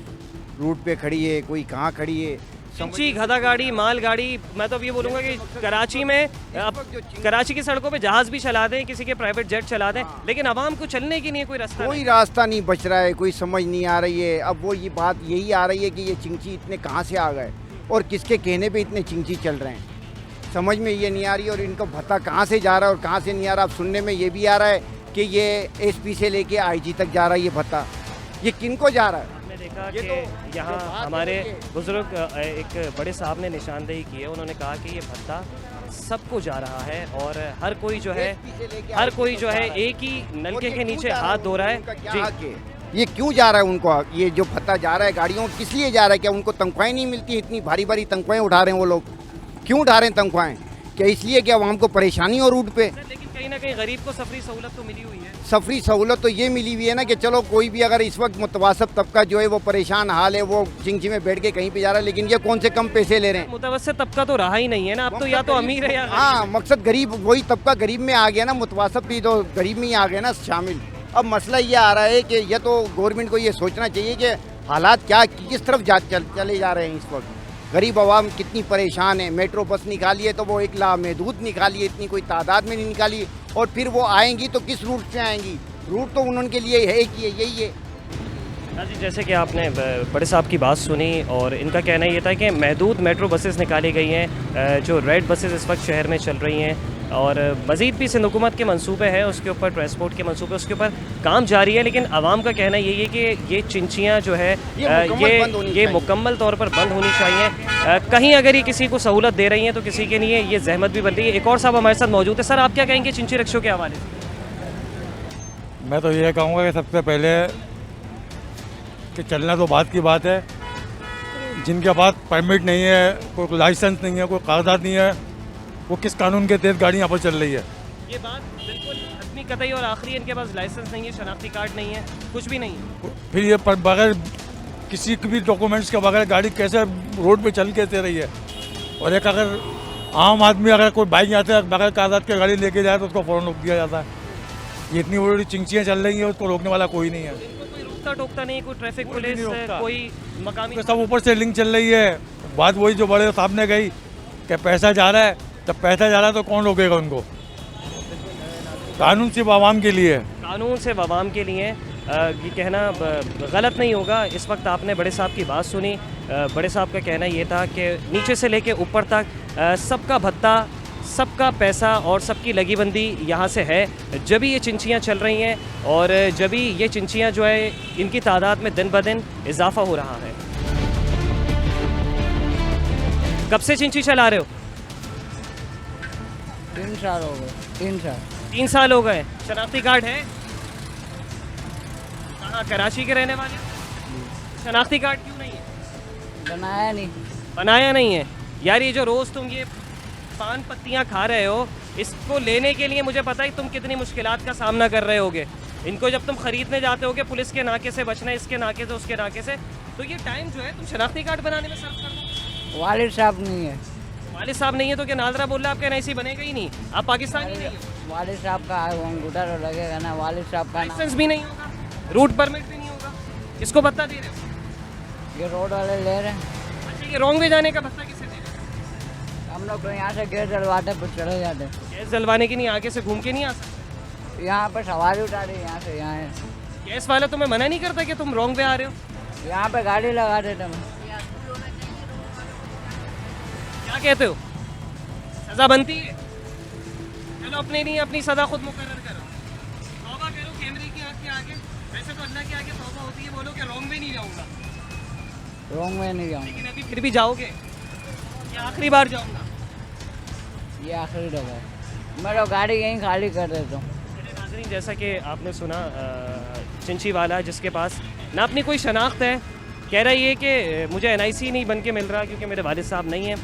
रूट पे खड़ी है, कोई कहाँ खड़ी है। चिंची, गधा गाड़ी, माल गाड़ी, मैं तो अब ये बोलूँगा कि कराची में, अब कराची की सड़कों पे जहाज़ भी चला दें, किसी के प्राइवेट जेट चला दें, लेकिन आवाम को चलने के लिए कोई रास्ता नहीं बच रहा है, कोई समझ नहीं आ रही है। अब वो ये बात यही आ रही है कि ये चिंची इतने कहाँ से आ गए और किसके कहने पे इतने चिंची चल रहे हैं, समझ में ये नहीं आ रही। और इनका भत्ता कहाँ से जा रहा है और कहाँ से नहीं आ रहा। अब सुनने में ये भी आ रहा है कि ये SP से लेके IG तक जा रहा है ये भत्ता, ये किनको जा रहा है? देखा कि यहाँ हमारे बुजुर्ग एक बड़े साहब ने निशानदेही की है, उन्होंने कहा कि ये भत्ता सबको जा रहा है और हर कोई जो है एक ही नलके के नीचे हाथ धो रहा है। जी, ये क्यों जा रहा है उनको? ये जो भत्ता जा रहा है गाड़ियों को किस लिए जा रहा है? क्या उनको तनख्वाहें नहीं मिलती? इतनी भारी भारी तनख्वाहें उठा रहे हैं वो लोग, क्यों उठा रहे हैं तनख्वाहें? क्या इसलिए कि आवाम को परेशानी हो रूट पे? लेकिन कहीं ना कहीं गरीब को सफरी सहूलत तो मिली हुई है। सफरी सहूलत तो ये मिली हुई है ना कि चलो कोई भी अगर इस वक्त मुतवासब तबका जो है वो परेशान हाल है, वो चिंची में बैठ के कहीं पे जा रहा है, लेकिन ये कौन से कम पैसे ले रहे हैं? मुतवस्सित तबका तो रहा ही नहीं है ना, अब तो या तो अमीर है या हाँ, मकसद गरीब, वही तबका गरीब में आ गया ना, मुतवासब भी तो गरीब में ही आ गया ना शामिल। अब मसला ये आ रहा है कि यह तो गवर्नमेंट को ये सोचना चाहिए कि हालात क्या किस तरफ चले जा रहे हैं इस वक्त। गरीब आवाम कितनी परेशान है। मेट्रो बस निकाली है तो वो एक लामहदूद निकाली है, इतनी कोई तादाद में नहीं निकाली। और फिर वो आएंगी तो किस रूट से आएंगी? रूट तो उन्होंने के लिए है कि यही है। जी, जैसे कि आपने बड़े साहब की बात सुनी और इनका कहना ये था कि महदूद मेट्रो बसेस निकाली गई हैं, जो रेड बसेस इस वक्त शहर में चल रही हैं, और मज़ीद भी सिंध हुकूमत के मंसूबे हैं उसके ऊपर, ट्रांसपोर्ट के मंसूबे उसके ऊपर काम जारी है। लेकिन आवाम का कहना यही है कि ये चिंचियाँ जो है ये मुकम्मल तौर पर बंद होनी चाहिए। कहीं अगर ये किसी को सहूलत दे रही हैं तो किसी के लिए ये जहमत भी बन रही है। एक और साहब हमारे साथ मौजूद है। सर, आप क्या कहेंगे चिंची रिक्शों के हवाले से? मैं तो ये कहूँगा कि सबसे पहले कि चलना तो बात की बात है, जिनके पास परमिट नहीं है, कोई लाइसेंस नहीं है, कोई कागजात नहीं है, वो किस कानून के तहत गाड़ी यहाँ पर चल रही है? ये बात बिल्कुल हतमी कतई और आखिरी, इनके पास लाइसेंस नहीं है, शनाख्ती कार्ड नहीं है, कुछ भी नहीं है। फिर ये बगैर किसी भी डॉक्यूमेंट्स के बगैर गाड़ी कैसे रोड पे चल के दे रही है? और एक अगर आम आदमी अगर कोई बाइक यहाँ से बगैर कागजात की गाड़ी लेके जाए तो उसको फ़ौरन रोक दिया जाता है। ये इतनी बड़ी चिंचियाँ चल रही हैं, उसको रोकने वाला कोई नहीं है। कोई रोकता टोकता नहीं, कोई ट्रैफिक पुलिस, कोई मकामी, तो सब ऊपर से लिंक चल रही है। बात वही जो बड़े सामने गई कि पैसा जा रहा है, जब पैसा जा रहा है तो कौन रोकेगा उनको? कानून सिर्फ आवाम के लिए है। कानून सिर्फ आवाम के लिए ये कहना गलत नहीं होगा। इस वक्त आपने बड़े साहब की बात सुनी। बड़े साहब का कहना ये था कि नीचे से लेके ऊपर तक सबका भत्ता, सबका पैसा और सबकी लगी बंदी यहाँ से है। जब भी ये चिंचियाँ चल रही हैं और जब भी ये चिंचियाँ जो है इनकी तादाद में दिन ब दिन इजाफा हो रहा है। कब से चिंची चला रहे हो? 3 साल हो गए। 3 साल हो गए। शनाख्ती कार्ड है? कहाँ, कराची के रहने वाले? शनाख्ती कार्ड क्यों नहीं है? बनाया नहीं है। यार ये जो रोज़ तुम ये पान पत्तियाँ खा रहे हो, इसको लेने के लिए मुझे पता है तुम कितनी मुश्किलात का सामना कर रहे होगे। इनको जब तुम खरीदने जाते होगे, पुलिस के नाके से बचना, इसके नाके से उसके नाके से, तो ये टाइम जो है तुम शनाख्ती कार्ड बनाने में सर्व कर दो। वालिद साहब नहीं है। वालिद साहब नहीं है तो क्या नाजरा बोल रहा है आपका NIC बनेगा ही नहीं? आप पाकिस्तानी नहीं हो। वालिद साहब का अंगूठा तो लगेगा ना, वालिद साहब का लाइसेंस भी नहीं होगा, रूट परमिट भी नहीं होगा, इसको भत्ता दे रहे हो? ये रोड वाले ले रहे हैं। अच्छा, ये रॉन्ग वे जाने का भत्ता किसे दे रहे हैं? हम लोग तो यहाँ से गैस जलवाते फिर चले जाते। गैस जलवाने की नहीं, आगे से घूम के नहीं आ सकते? यहाँ पर सवारी उठा रही, यहाँ से यहाँ है। गैस वाला तुम्हें मना नहीं करता कि तुम रॉन्ग वे आ रहे हो? यहाँ पे गाड़ी लगा देते हैं। क्या कहते हो? सजा बनती है? चलो अपने नहीं, अपनी सजा खुद मुकर्रर करो। तौबा करो कैमरे की आँख के आगे। वैसे तो अल्लाह के आगे तौबा होती है, बोलो कि रॉन्ग वे नहीं जाऊँगा। रॉन्ग में नहीं जाऊँगा। लेकिन अभी फिर भी जाओगे? ये आखिरी बार जाऊँगा? ये आखिरी दफा है। मैं तो गाड़ी यहीं खाली कर देता हूँ। नाज़रीन, जैसा कि आपने सुना, चिंची वाला जिसके पास ना अपनी कोई शनाख्त है, कह रहा है कि मुझे NIC नहीं बन के मिल रहा क्योंकि मेरे वालिद साहब नहीं हैं,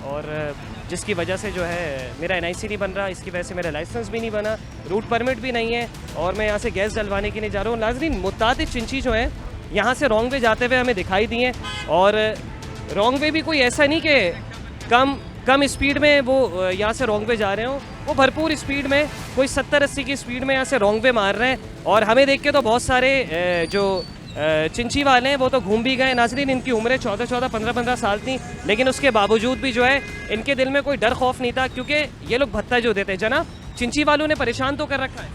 और जिसकी वजह से जो है मेरा NIC नहीं बन रहा, इसकी वजह से मेरा लाइसेंस भी नहीं बना, रूट परमिट भी नहीं है, और मैं यहाँ से गैस जलवाने के लिए जा रहा हूँ। नाज़रीन, मुतादिद चिंची जो है यहाँ से रॉन्ग वे जाते हुए हमें दिखाई दी हैं, और रॉन्ग वे भी कोई ऐसा नहीं कि कम स्पीड में वो यहाँ से रॉन्ग वे जा रहे हों, वो भरपूर स्पीड में, कोई 70-80 की स्पीड में यहाँ से रॉन्ग वे मार रहे हैं। और हमें देख के तो बहुत सारे जो चिंची वाले हैं वो तो घूम भी गए। नाज़रीन, इनकी उम्रें 14-14, 15-15 साल थी, लेकिन उसके बावजूद भी जो है इनके दिल में कोई डर खौफ नहीं था, क्योंकि ये लोग भत्ता जो देते हैं, जनाब चिंची वालों ने परेशान तो कर रखा है।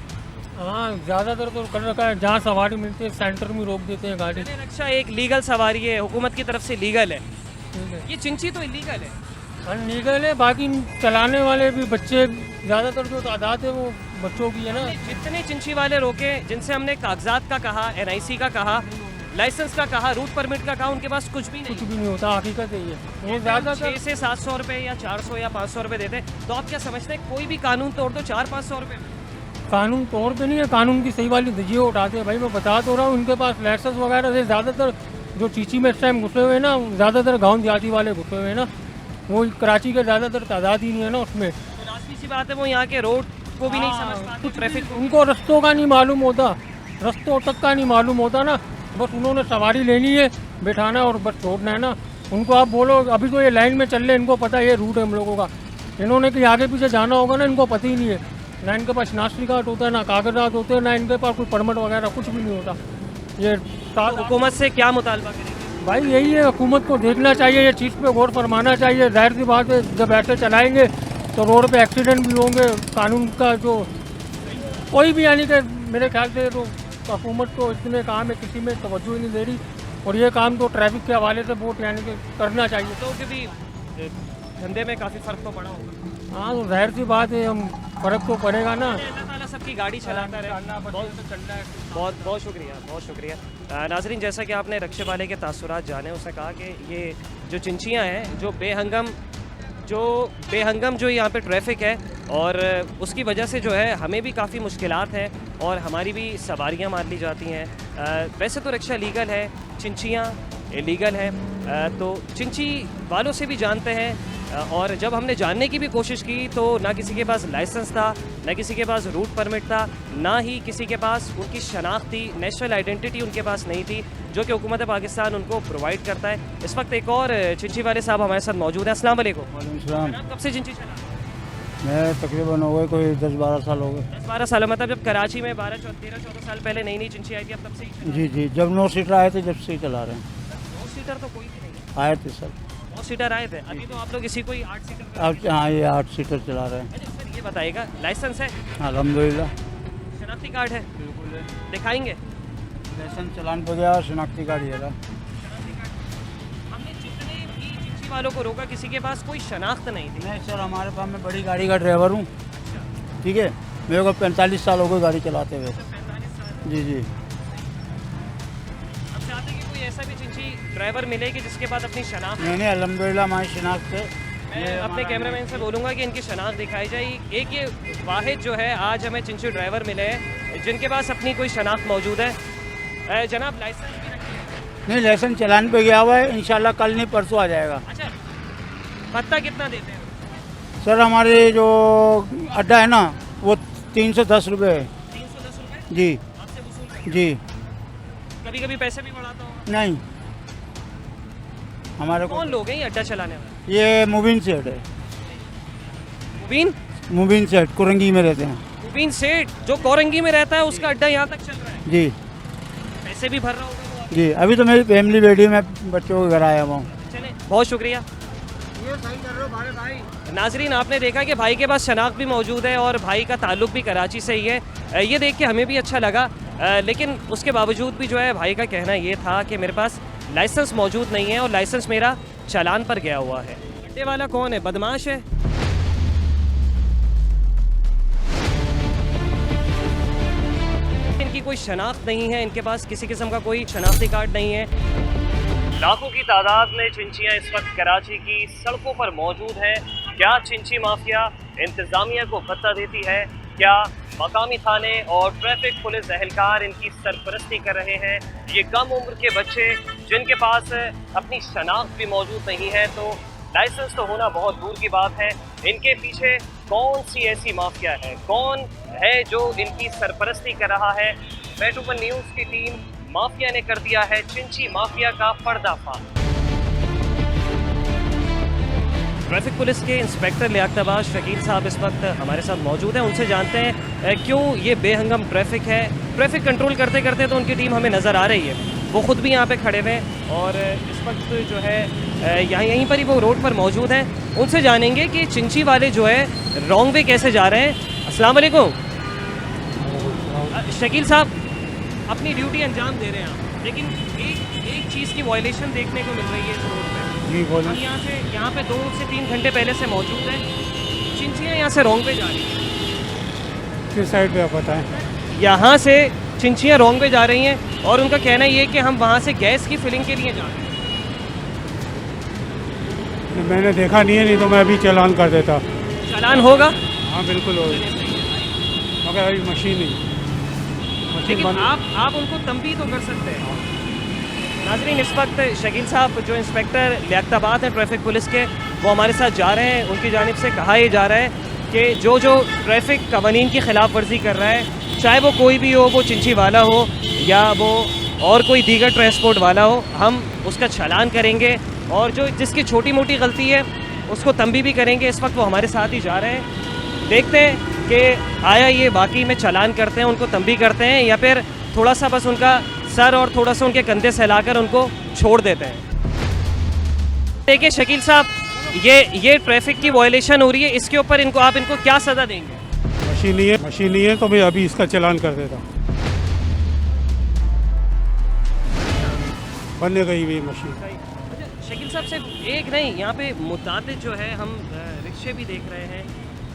हाँ, ज़्यादातर तो कर रखा है। जहाँ सवारी मिलती है सेंटर में रोक देते हैं गाड़ी। रक्षा एक लीगल सवारी है, हुकूमत की तरफ से लीगल है, ये चिंची तो इलीगल है, अनलीगल है। बाकी चलाने वाले भी बच्चे, ज़्यादातर जो तादाद है वो बच्चों की है ना। जितने चिंची वाले रोके, जिनसे हमने कागजात का कहा, NIC का कहा, लाइसेंस का कहा, रूट परमिट का कहा, उनके पास कुछ भी नहीं होता। हकीकत है ये। वो ज़्यादा 600 से 700 रुपये या 400 या 500 रुपये देते। तो आप क्या समझते हैं, कोई भी कानून तोड़ दो 400-500 रुपये? कानून तोड़ पे नहीं है, कानून की सही वाली धज्जियाँ उठाते हैं। भाई मैं बता तो रहा हूँ, उनके पास लाइसेंस वगैरह से ज़्यादातर जो चीची में इस टाइम घुसे हुए हैं ना, ज़्यादातर गाँव देहाती वाले घुसे हुए हैं ना, वो कराची के ज़्यादातर तादाद ही नहीं है ना उसमें। तो रास्ते सी बात है, वो यहाँ के रोड को भी नहीं समझ पाते, ट्रैफिक उनको रस्तों का नहीं मालूम होता, रस्तों तक का नहीं मालूम होता ना। बस उन्होंने सवारी लेनी है, बैठाना और बस छोड़ना है ना। उनको आप बोलो अभी तो ये लाइन में चल रहे, इनको पता है ये रूट है हम लोगों का। इन्होंने कि आगे पीछे जाना होगा ना, इनको पता ही नहीं है। ना इनके पास शनाख्ती कार्ड होता है, ना कागजात होते हैं, ना इनके पास कोई परमिट वगैरह कुछ भी नहीं होता। ये हुकूमत से क्या मुतालबा करेंगे? भाई यही है, हुकूमत को देखना चाहिए, ये चीज़ पे गौर फरमाना चाहिए। जाहिर सी बात है, जब ऐसे चलाएंगे तो रोड पे एक्सीडेंट भी होंगे। कानून का जो कोई भी यानी कि मेरे ख्याल से तो हुकूमत को इतने काम है, किसी में तवज्जो ही नहीं दे रही। और ये काम तो ट्रैफिक के हवाले से बहुत यानी कि करना चाहिए। तो भी धंधे में काफ़ी फ़र्क तो पड़ा होगा। हाँ, तो जाहिर सी बात है, हम फ़र्क तो पड़ेगा ना। अल्लाह ताला सबकी गाड़ी चलाता रहे। बहुत बहुत शुक्रिया, बहुत शुक्रिया। नाजरीन, जैसा कि आपने रक्शे वाले के तासुरात जाने, उसने कहा कि ये जो चिंचियाँ हैं, जो बेहंगम जो यहाँ पे ट्रैफिक है, और उसकी वजह से जो है हमें भी काफ़ी मुश्किलात हैं और हमारी भी सवारियाँ मार ली जाती हैं। वैसे तो रिक्शा लीगल है, चिंचियाँ इलीगल है, तो चिंची वालों से भी जानते हैं। और जब हमने जानने की भी कोशिश की तो ना किसी के पास लाइसेंस था, ना किसी के पास रूट परमिट था, ना ही किसी के पास उनकी शनाख्त थी, नेशनल आइडेंटिटी उनके पास नहीं थी, जो कि हुकूमत पाकिस्तान उनको प्रोवाइड करता है। इस वक्त एक और चिंची वाले साहब हमारे साथ मौजूद हैं। अस्सलाम वालेकुम। वालेकुम। कब से चिंची चला? मैं तकरीबन हो गए कोई 10-12 साल हो गए। 10-12 साल, मतलब जब कराची में 13-14 साल पहले नई चिंची आई थी, अब तब से ही? जी जी, जब 9 सीटर आए थे जब से ही चला रहे हैं। 9 सीटर तो कोई भी नहीं आए थे सर। 9 सीटर आए थे, अभी तो आप लोग इसी कोई 8 सीटर? अब हाँ, ये 8 सीटर चला रहे हैं। अच्छा सर, ये बताइएगा, लाइसेंस है? अल्हम्दुलिल्लाह। शनाख्ती कार्ड है? बिल्कुल है। दिखाएंगे? लाइसेंस चलान पर गया, शनाख्ती कार्ड ये रहा। हमने जितने भी चिंची वालों को रोका, किसी के पास कोई शनाख्त नहीं थी। नहीं सर, हमारे पास, मैं बड़ी गाड़ी का ड्राइवर हूँ, ठीक है। मेरे को 45 साल हो गए गाड़ी चलाते हुए। 45 साल? जी जी। अब चाहते हैं कि कोई ऐसा भी चिंची ड्राइवर मिले कि जिसके पास अपनी शनाख्त? नहीं, अल्हम्दुलिल्लाह हमारी शनाख्त है। मैं अपने कैमरामैन से बोलूँगा कि इनकी शनाख्त दिखाई जाए। एक ये वाहिद जो है, आज हमें चिंची ड्राइवर मिले हैं जिनके पास अपनी कोई शनाख्त मौजूद है। जनाब, लाइसेंस भी रखिए? नहीं, लाइसेंस चलान पे गया हुआ है, इंशाल्लाह कल नहीं परसों आ जाएगा। अच्छा, भत्ता कितना देते हैं सर? हमारे जो अड्डा है ना, वो 310 रुपये है। 310 रुपये? जी आपसे वसूल करते हैं? जी। कभी कभी पैसे भी बढ़ाता हूँ? नहीं, हमारे को। कौन लोग हैं ये अड्डा चलाने वाले? ये मुबीन सेठ है। मुबीन सेठ कोरंगी में रहते हैं। मुबीन सेठ जो कोरंगी में रहता है, उसका अड्डा यहाँ तक चल रहा है? जी। पैसे भी भर रहा होगा वो? जी, अभी तो मेरी फैमिली बैठी, मैं बच्चों के घर आया हुआ हूँ। चले, बहुत शुक्रिया। नाजरीन, आपने देखा कि भाई के पास शनाख्त भी मौजूद है और भाई का ताल्लुक भी कराची से ही है। ये देख के हमें भी अच्छा लगा, लेकिन उसके बावजूद भी जो है भाई का कहना ये था कि मेरे पास लाइसेंस मौजूद नहीं है और लाइसेंस मेरा चालान पर गया हुआ है। अड्डे वाला कौन है? बदमाश है? इनकी कोई शनाख्त नहीं है, इनके पास किसी किस्म का कोई शनाख्ती कार्ड नहीं है। लाखों की तादाद में चिंचियाँ इस वक्त कराची की सड़कों पर मौजूद हैं। क्या चिंची माफिया इंतज़ामिया को भत्ता देती है? क्या मकामी थाने और ट्रैफिक पुलिस एहलकार इनकी सरपरस्ती कर रहे हैं? ये कम उम्र के बच्चे जिनके पास अपनी शनाख्त भी मौजूद नहीं है, तो लाइसेंस तो होना बहुत दूर की बात है। इनके पीछे कौन सी ऐसी माफिया है, कौन है जो इनकी सरपरस्ती कर रहा है? मेट्रोपल न्यूज़ की टीम माफिया ने कर दिया है चिंची माफिया का पर्दाफाश। ट्रैफिक पुलिस के इंस्पेक्टर लियाकताबाज शकील साहब इस वक्त हमारे साथ मौजूद हैं। उनसे जानते हैं क्यों ये बेहंगम ट्रैफिक है। ट्रैफिक कंट्रोल करते करते तो उनकी टीम हमें नज़र आ रही है, वो ख़ुद भी यहाँ पे खड़े हुए हैं और इस वक्त जो है यहीं पर ही वो रोड पर मौजूद हैं। उनसे जानेंगे कि चिंची वाले जो है रॉन्ग वे कैसे जा रहे हैं। अस्सलाम वालेकुम शकील साहब, अपनी ड्यूटी अंजाम दे रहे हैं आप, लेकिन एक चीज़ की वायलेशन देखने को मिल रही है इस रोड पर। जी बोलिए। हम यहाँ पे 2 से 3 घंटे पहले से मौजूद हैं। चिंचियाँ यहाँ से रॉन्ग पे जा रही हैं। किस साइड पे आप बताएं? यहाँ से चिंचियाँ रॉन्ग पे जा रही हैं और उनका कहना ये है कि हम वहाँ से गैस की फिलिंग के लिए जा रहे हैं। मैंने देखा नहीं है, नहीं तो मैं अभी चालान कर देता। चालान होगा? हाँ बिल्कुल होगा, मगर अभी मशीन नहीं। लेकिन आप उनको तंबीह तो कर सकते हैं। नाज़रीन, इस वक्त शकील साहब जो इंस्पेक्टर लियाकताबाद हैं ट्रैफिक पुलिस के, वो हमारे साथ जा रहे हैं। उनकी जानिब से कहा यह जा रहा है कि जो ट्रैफिक कवानीन की खिलाफ वर्जी कर रहा है, चाहे वो कोई भी हो, वो चिंची वाला हो या वो और कोई दीगर ट्रांसपोर्ट वाला हो, हम उसका चालान करेंगे और जो जिसकी छोटी मोटी गलती है उसको तंबीह भी करेंगे। इस वक्त वो हमारे साथ ही जा रहे हैं। देखते हैं कि आया ये वाकई में चालान करते हैं, उनको तंबीह करते हैं या फिर थोड़ा सा बस उनका सर और थोड़ा सा उनके कंधे सहलाकर उनको छोड़ देते हैं। देखिए शकील साहब, ये ट्रैफिक की वायलेशन हो रही है, इसके ऊपर आप इनको क्या सज़ा देंगे? मशीन नहीं है तो मैं अभी इसका चालान कर देता हूँ। बनने गई हुई मशीन। शकील साहब सिर्फ एक नहीं, यहाँ पे मुताबिक जो है हम रिक्शे भी देख रहे हैं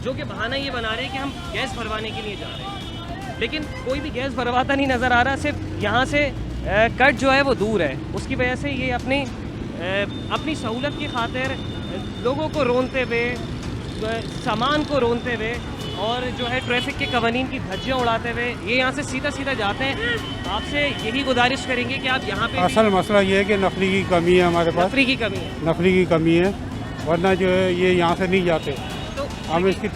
जो कि बहाना ये बना रहे हैं कि हम गैस भरवाने के लिए जा रहे हैं, लेकिन कोई भी गैस भरवाता नहीं नज़र आ रहा। सिर्फ यहाँ से कट जो है वो दूर है, उसकी वजह से ये अपनी सहूलत की खातिर लोगों को रोनते हुए, सामान को रोनते हुए और जो है ट्रैफिक के कवानीन की धज्जियाँ उड़ाते हुए ये यहाँ से सीधा जाते हैं। आपसे यही गुजारिश करेंगे कि आप यहाँ पे, असल मसला ये है कि नफरी की कमी है हमारे पास। नफरी की कमी है, नफरी की कमी है, वरना जो है ये यहाँ से नहीं जाते। तो हम इसकी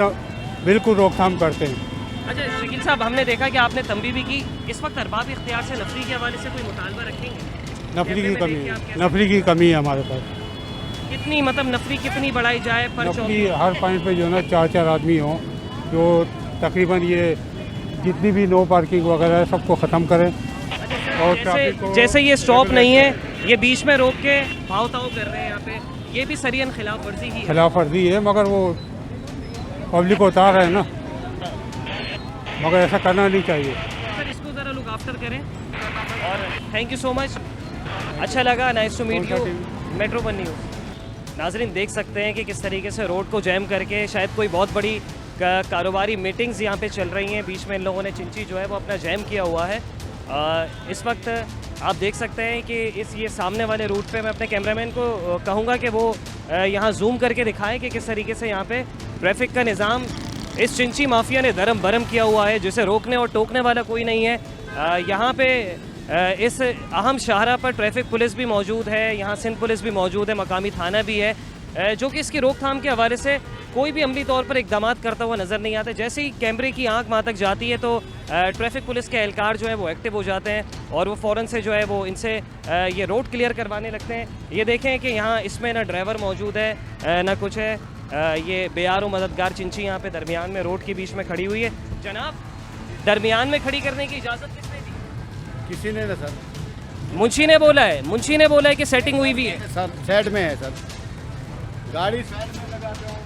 बिल्कुल रोकथाम करते हैं। अच्छा शकील साहब, हमने देखा कि आपने तंबी भी की, इस वक्त अरबाब इख्तियार से नफरी के हवाले से कोई मुतालबा रखेंगे? नफरी की कमी है, नफरी की कमी है हमारे पास। कितनी मतलब नफरी कितनी बढ़ाई जाए? नफरी हर पॉइंट पे जो है ना 4-4 आदमी हों जो तकरीबन ये जितनी भी नो पार्किंग वगैरह है सबको ख़त्म करें। और जैसे ये स्टॉप नहीं है, ये बीच में रोक के भाव ताव कर रहे हैं यहाँ पे, ये भी सरियन खिलाफ वर्जी ही है। खिलाफ वर्जी है, मगर वो पब्लिक को उतार रहे हैं ना, मगर ऐसा करना नहीं चाहिए। सर इसको ज़रा लुक आफ्टर करें और थैंक यू सो मच, अच्छा लगा, nice to meet you. Metro one news. नाजरीन देख सकते हैं कि किस तरीके से रोड को जैम करके शायद कोई बहुत बड़ी कारोबारी मीटिंग्स यहाँ पे चल रही हैं, बीच में इन लोगों ने चिंची जो है वो अपना जैम किया हुआ है। इस वक्त आप देख सकते हैं कि ये सामने वाले रूट पे मैं अपने कैमरामैन को कहूँगा कि वो यहाँ जूम करके दिखाएं कि किस तरीके से यहाँ पे ट्रैफिक का निज़ाम इस चिंची माफिया ने धर्म भरम किया हुआ है, जिसे रोकने और टोकने वाला कोई नहीं है। यहाँ पे इस अहम शाहरा पर ट्रैफिक पुलिस भी मौजूद है, यहाँ सिंध पुलिस भी मौजूद है, मकामी थाना भी है, जो कि इसकी रोकथाम के हवाले से कोई भी अमली तौर पर इकदाम करता हुआ नज़र नहीं आता। जैसे ही कैमरे की आंख वहाँ तक जाती है तो ट्रैफिक पुलिस के एहलकार जो है वो एक्टिव हो जाते हैं और वो फ़ौरन से जो है वो इनसे ये रोड क्लियर करवाने लगते हैं। ये देखें कि यहाँ इसमें ना ड्राइवर मौजूद है ना कुछ है, ये बेयार मददगार चिंची यहाँ पे दरमियान में रोड के बीच में खड़ी हुई है। जनाब, दरमियान में खड़ी करने की इजाज़त किसने दी? किसी ने ना सर, मुंशी ने बोला है कि सेटिंग हुई हुई है सर, साइड में है सर, गाड़ी साइड में लगाते हो।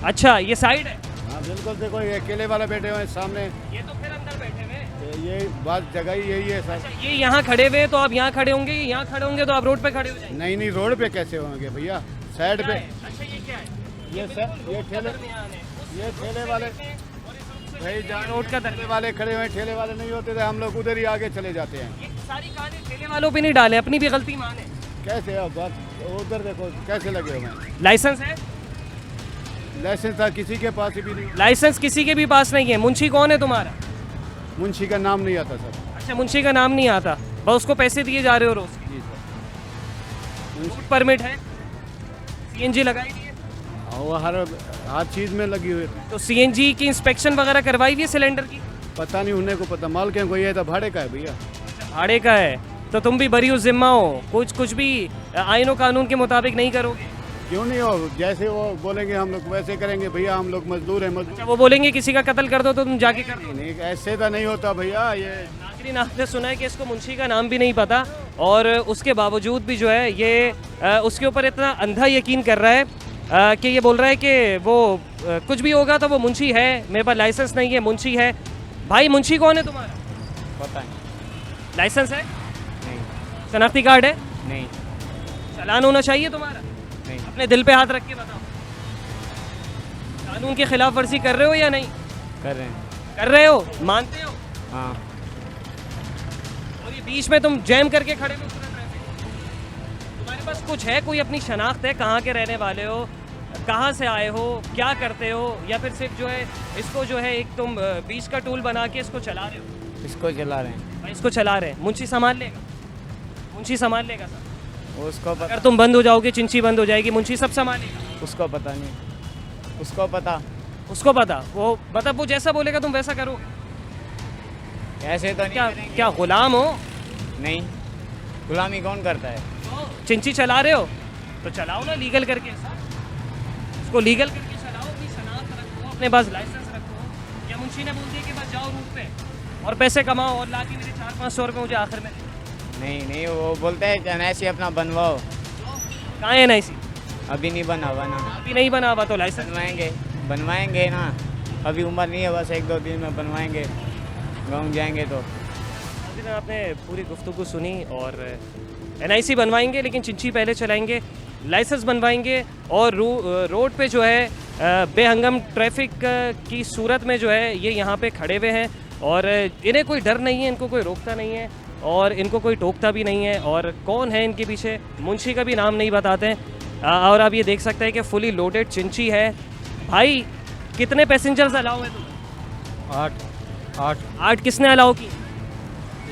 अच्छा ये साइड है? हाँ बिल्कुल, देखो ये अकेले वाले बैठे हुए हैं सामने, ये तो फिर अंदर बैठे हुए, तो ये बात जगह ही यही है सर। ये यहाँ खड़े हुए तो आप यहाँ खड़े होंगे, यहाँ खड़े होंगे तो आप रोड पे खड़े हो जाएंगे। नहीं रोड पे कैसे होंगे भैया, साइड पे। अच्छा ये क्या है? ये ठेले वाले भाई जान, रोड का ठेले वाले खड़े हुए, ठेले वाले नहीं होते थे, हम लोग उधर ही आगे चले जाते हैं। ये सारी कहानी ठेले वालों पे नहीं डाले, अपनी भी गलती माने। कैसे अब बात, उधर देखो कैसे लगे हुए हैं। लाइसेंस है? लाइसेंस था किसी के पास भी नहीं। लाइसेंस किसी के भी पास नहीं है। मुंशी कौन है तुम्हारा? मुंशी का नाम नहीं आता सर। अच्छा मुंशी का नाम नहीं आता, बस उसको पैसे दिए जा रहे हो रोज? जी सर। परमिट है? सीएनजी लगाई हुई है? वो हर चीज़ में लगी हुई है। तो सीएनजी की इंस्पेक्शन वगैरह करवाई हुई है सिलेंडर की? पता नहीं, उन्हें को पता, माल क्या कोई है तो भाड़े का है भैया। भाड़े का है तो तुम भी बरी जिम्मा हो, कुछ भी आईन और कानून के मुताबिक नहीं करोगे? क्यों नहीं हो, जैसे वो बोलेंगे हम लोग वैसे करेंगे भैया, हम लोग मजदूर हैं मजदूर। अच्छा, वो बोलेंगे किसी का कत्ल कर दो तो तुम जाके कर दो? नहीं ऐसे तो नहीं होता भैया। ये नाज़रीन आपने सुना है कि इसको मुंशी का नाम भी नहीं पता और उसके बावजूद भी जो है ये उसके ऊपर इतना अंधा यकीन कर रहा है कि ये बोल रहा है कि वो कुछ भी होगा तो वो मुंशी है, मेरे पास लाइसेंस नहीं है, मुंशी है। भाई मुंशी कौन है तुम्हारा? पता नहीं। लाइसेंस है? नहीं। शनाख्ती कार्ड है? नहीं। चालान होना चाहिए तुम्हारा? नहीं। अपने दिल पे हाथ रख के बताओ, कानून की खिलाफ वर्जी कर रहे हो या नहीं कर रहे हैं? कर रहे हो, मानते हो? हाँ। और ये बीच में तुम जैम करके खड़े हो पूरा ट्रैफिक, तुम्हारे पास कुछ है, कोई अपनी शनाख्त है, कहाँ के रहने वाले हो, कहाँ से आए हो, क्या करते हो, या फिर सिर्फ जो है इसको जो है एक तुम बीच का टूल बना के इसको चला रहे हो? इसको चला रहे हैं। भाई इसको चला रहे हैं, मुंशी संभाल लेगा? मुंशी संभाल लेगा सर? उसको पता। अगर तुम बंद हो जाओगे, चिंची बंद हो जाएगी, मुंशी सब संभालेगा? उसको पता नहीं। उसको पता। उसको पता, वो मतलब वो जैसा बोलेगा तुम वैसा करोगे? ऐसे तो नहीं। क्या गुलाम हो? नहीं, गुलामी कौन करता है? चिंची चला रहे हो तो चलाओ ना लीगल करके, इसको लीगल करके चलाओ, अपनी शनाख्त रखो, अपने पास लाइसेंस रखो। या मुंशी ने बोल दिया कि बस जाओ रूट पे और पैसे कमाओ और लाके मेरे 400-500 रुपये मुझे आखिर में नहीं वो बोलते हैं NIC अपना बनवाओ। कहाँ है NIC? अभी नहीं बना हुआ ना। अभी नहीं बना हुआ तो लाइसेंस बनवाएंगे ना। अभी उम्र नहीं है, बस 1-2 दिन में बनवाएंगे, गाँव जाएंगे तो। आपने पूरी गुफ्तगू सुनी और NIC बनवाएंगे लेकिन चिंची पहले चलाएंगे, लाइसेंस बनवाएंगे और रोड पे जो है बेहंगम ट्रैफिक की सूरत में जो है ये यहाँ पे खड़े हुए हैं और इन्हें कोई डर नहीं है, इनको कोई रोकता नहीं है और इनको कोई टोकता भी नहीं है। और कौन है इनके पीछे, मुंशी का भी नाम नहीं बताते हैं। और आप ये देख सकते हैं कि फुली लोडेड चिंची है। भाई कितने पैसेंजर्स अलाउ हैं तुम्हें? 8 किसने अलाउ की?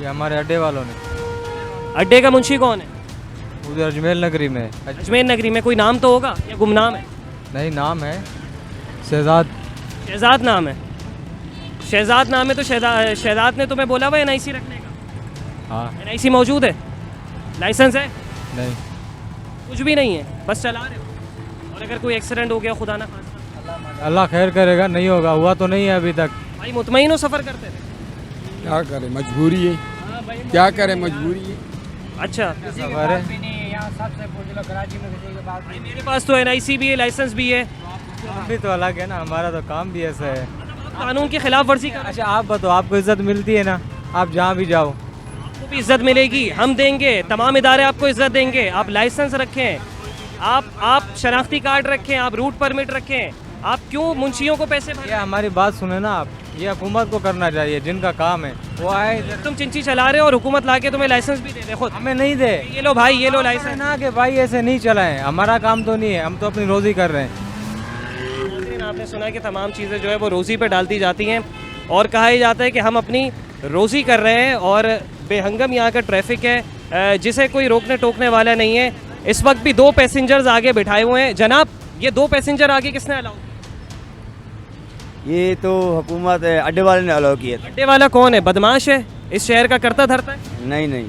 ये हमारे अड्डे वालों ने। अड्डे का मुंशी कौन है? उधर अजमेर नगरी में। अजमेर नगरी में कोई नाम तो होगा या गुमनाम है? नहीं, नाम है शहजाद। शहजाद नाम है? शहजाद नाम है तो शहजाद ने तुम्हें बोला हुआ NIC रखने का? हाँ। NIC मौजूद है? लाइसेंस है? नहीं, कुछ भी नहीं है, बस चला रहे हो। और अगर कोई एक्सीडेंट हो गया खुदा ना खास्ता? अल्लाह खैर करेगा, नहीं होगा, हुआ तो नहीं है अभी तक। भाई मुतमईन हो सफर करते थे? क्या करें, मजबूरी है। क्या करें, मजबूरी है। अच्छा, सफर है। मेरे पास तो NIC भी है, लाइसेंस भी है। हम भी तो अलग है ना, हमारा तो काम भी ऐसा है। कानून की खिलाफ वर्जी कर। अच्छा आप बताओ, आपको इज्जत मिलती है ना? आप जहाँ भी जाओ आपको भी इज्जत मिलेगी, हम देंगे, तमाम इदारे आपको इज्जत देंगे। आप लाइसेंस रखें, आप शनाख्ती कार्ड रखें, आप रूट परमिट रखें, आप क्यों मुंशियों को पैसे भरें? हमारी बात सुने ना आप, ये हुकूमत को करना चाहिए, जिनका काम है वो आए। तुम चिंची चला रहे हो और हुकूमत लाके तुम्हें लाइसेंस भी दे खुद हमें नहीं दे। ये लो भाई, ये लो लाइसेंस ना कि भाई ऐसे नहीं चलाएं, हमारा काम तो नहीं है, हम तो अपनी रोजी कर रहे हैं। आपने सुना है कि तमाम चीज़ें जो है वो रोज़ी पे डालती जाती हैं और कहा ही जाता है कि हम अपनी रोज़ी कर रहे हैं और बेहंगम यहाँ का ट्रैफिक है जिसे कोई रोकने टोकने वाला नहीं है। इस वक्त भी 2 पैसेंजर्स आगे बिठाए हुए हैं। जनाब, ये 2 पैसेंजर आगे किसने अलाउ? ये तो हुकूमत है, अड्डे वाले ने अलाउ किया। अड्डे वाला कौन है? बदमाश है, इस शहर का करता धरता है? नहीं,